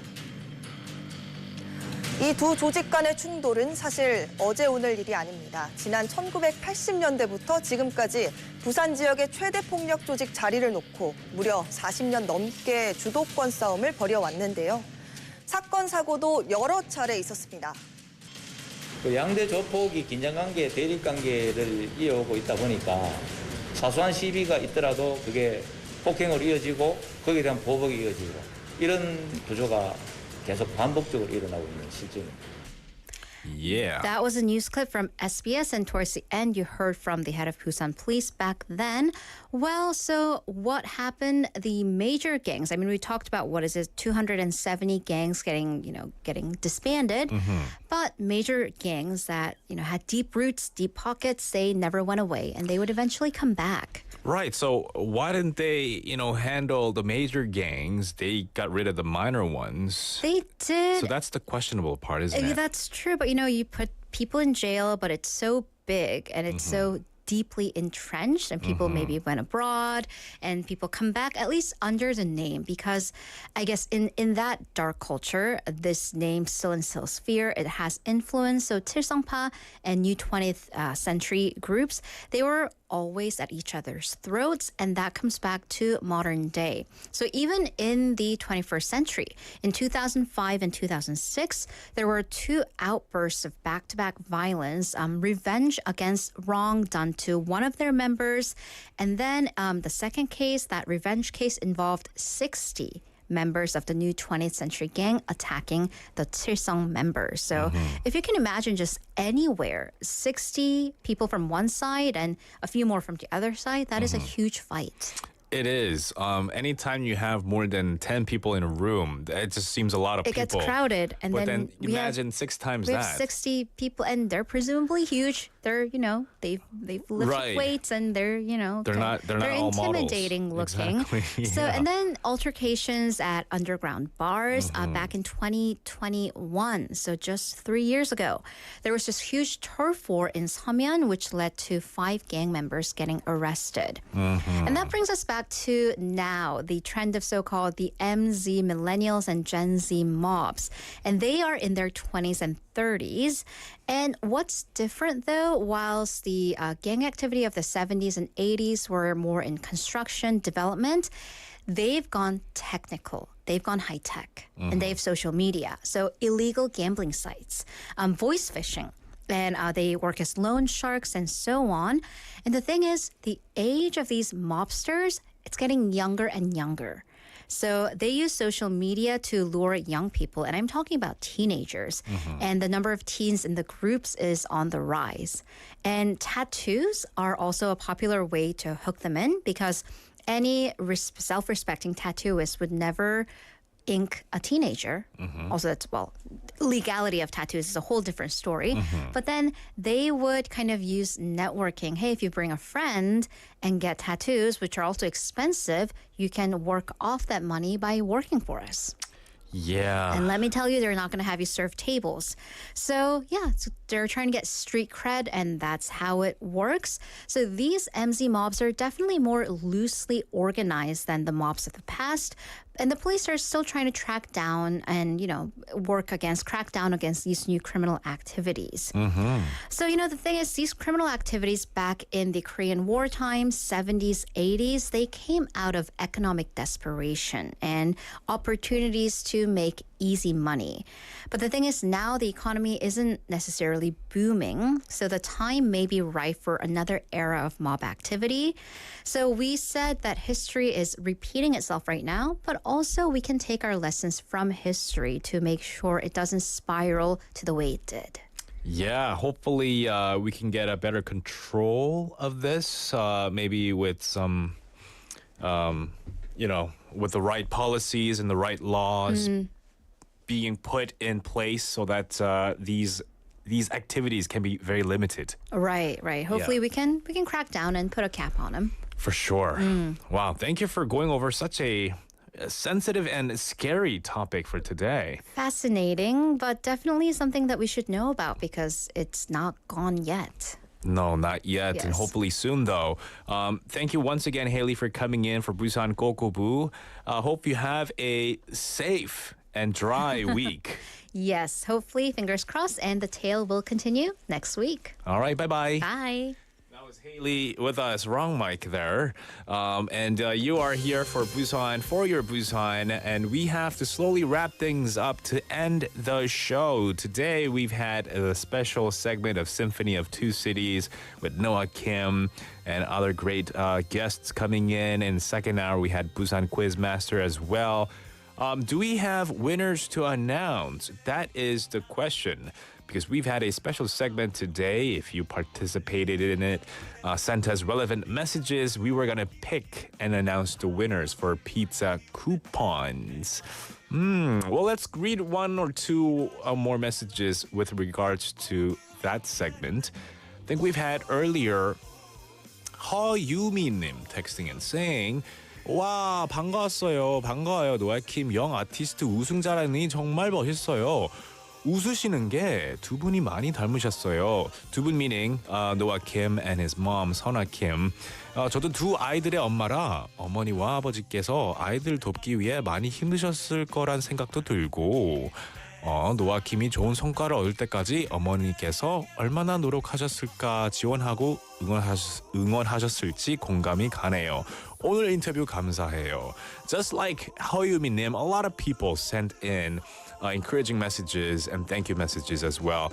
S11: 이 두 조직 간의 충돌은 사실 어제 오늘 일이 아닙니다. 지난 1980년대부터 지금까지 부산 지역의 최대 폭력 조직 자리를 놓고 무려 40년 넘게 주도권 싸움을 벌여왔는데요. 사건 사고도 여러 차례 있었습니다.
S12: 양대 조폭이 긴장관계, 대립관계를 이어오고 있다 보니까 사소한 시비가 있더라도 그게 폭행으로 이어지고 거기에 대한 보복이 이어지고 이런 구조가 계속 반복적으로 일어나고 있는 실정입니다.
S4: Yeah.
S22: That was a news clip from SBS, and towards the end, you heard from the head of Busan Police back then. Well, so what happened? The major gangs. I mean, we talked about 270 gangs getting disbanded, but major gangs that had deep roots, deep pockets, they never went away, and they would eventually come back.
S4: Right. So why didn't they, handle the major gangs? They got rid of the minor ones.
S22: They did.
S4: So that's the questionable part, isn't it?
S22: That's true. But, you put people in jail, but it's so big and it's so deeply entrenched, and people maybe went abroad and people come back at least under the name, because I guess in that dark culture, this name still instills fear. It has influence. So 칠성파 and new 20th century groups, they were always at each other's throats, and that comes back to modern day. So even in the 21st century, in 2005 and 2006, there were 2 outbursts of back-to-back violence, revenge against wrong done to one of their members. And then the second case, that revenge case, involved 60 members of the new 20th century gang attacking the 칠성 members. So if you can imagine just anywhere, 60 people from one side and a few more from the other side, that is a huge fight.
S4: It is. Anytime you have more than 10 people in a room, it just seems a lot of people.
S22: It gets crowded. And
S4: but
S22: then
S4: imagine 6 times
S22: we
S4: that.
S22: have 60 people, and they're presumably huge. They're, they've lifted weights, and they're
S4: not all
S22: intimidating
S4: models.
S22: looking.
S4: Exactly.
S22: So, and then altercations at underground bars back in 2021. So just 3 years ago, there was this huge turf war in Seomyeon, which led to 5 gang members getting arrested. And that brings us back to now, the trend of so-called the MZ millennials and Gen Z mobs. And they are in their 20s and 30s. And what's different, though, whilst the gang activity of the 70s and 80s were more in construction, development, they've gone technical. They've gone high tech, and they have social media. So illegal gambling sites, voice phishing, and they work as loan sharks and so on. And the thing is, the age of these mobsters it's getting younger and younger. So they use social media to lure young people, and I'm talking about teenagers. And the number of teens in the groups is on the rise. And tattoos are also a popular way to hook them in because any self-respecting tattooist would never ink a teenager. Also, that's, well, legality of tattoos is a whole different story. But then they would kind of use networking. Hey, if you bring a friend and get tattoos, which are also expensive, you can work off that money by working for us.
S4: Yeah.
S22: And let me tell you, they're not going to have you serve tables. So, yeah, they're trying to get street cred, and that's how it works. So these MZ mobs are definitely more loosely organized than the mobs of the past. And the police are still trying to track down and, crack down against these new criminal activities. So, the thing is, these criminal activities back in the Korean War times, 70s, 80s, they came out of economic desperation and opportunities to make easy money. But the thing is, now the economy isn't necessarily booming, so the time may be ripe for another era of mob activity. So we said that history is repeating itself right now, but also we can take our lessons from history to make sure it doesn't spiral to the way it did.
S4: Yeah, hopefully we can get a better control of this, maybe with some, with the right policies and the right laws being put in place so that these activities can be very limited.
S22: Right. Hopefully we can crack down and put a cap on them.
S4: For sure. Wow, thank you for going over such a sensitive and scary topic for today.
S22: Fascinating, but definitely something that we should know about because it's not gone yet.
S4: No, not yet, and hopefully soon, though. Thank you once again, Haley, for coming in for Busan 꼬.꼬.부. Hope you have a safe and dry week.
S22: Yes, hopefully, fingers crossed, and the tale will continue next week.
S4: All right, bye-bye.
S22: Bye.
S4: That was Haley with us. Wrong mic there. And you are here for Busan, for your Busan, and we have to slowly wrap things up to end the show. Today, we've had a special segment of Symphony of Two Cities with Noah Kim and other great guests coming in. In the second hour, we had Busan Quiz Master as well. Do we have winners to announce? That is the question. Because we've had a special segment today. If you participated in it, sent us relevant messages, we were going to pick and announce the winners for pizza coupons. Well, let's read one or two more messages with regards to that segment. I think we've had earlier 허유미님 texting and saying, 와, 반가웠어요. 반가워요. 노아킴 영 아티스트 우승자라니 정말 멋있어요. 웃으시는 게 두 분이 많이 닮으셨어요. 두 분 meaning Noah Kim and his mom, 선아 Kim. 저도 두 아이들의 엄마라 어머니와 아버지께서 아이들 돕기 위해 많이 힘드셨을 거란 생각도 들고 노아 킴이 좋은 성과를 얻을 때까지 어머니께서 얼마나 노력하셨을까 지원하고 응원하셨을지 공감이 가네요. 오늘 인터뷰 감사해요. Just like 허유미님, a lot of people sent in encouraging messages and thank you messages as well.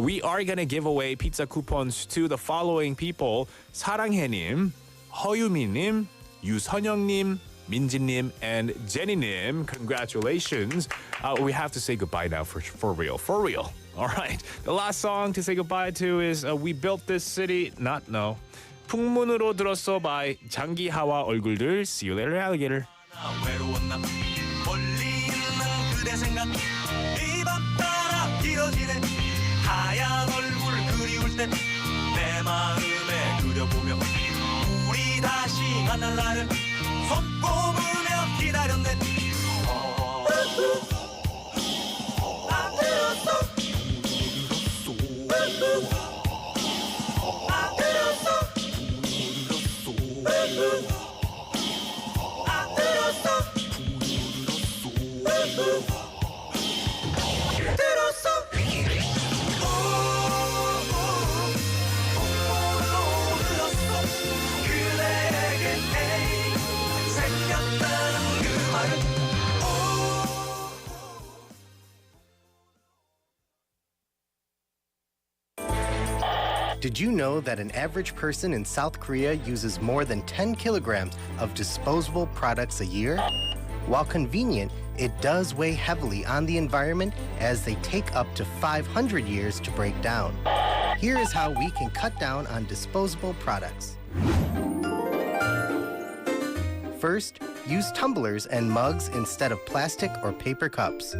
S4: We are going to give away pizza coupons to the following people. 사랑해님, 허유미님, 유선영님, 민지님, and 제니님. Congratulations. We have to say goodbye now for real. For real. All right. The last song to say goodbye to is We Built This City. No. 풍문으로 들었어 by 장기하와 얼굴들. See you later, alligator.
S7: 외로웠나 멀리 있는 그대 생각 이 밤 따라 길어지네 하얀 얼굴 그리울 때 내 마음에 그려보며 우리 다시 만날 날을 손꼽으며 기다렸네
S9: Did you know that an average person in South Korea uses more than 10 kilograms of disposable products a year? While convenient, it does weigh heavily on the environment as they take up to 500 years to break down. Here is how we can cut down on disposable products. First, use tumblers and mugs instead of plastic or paper cups.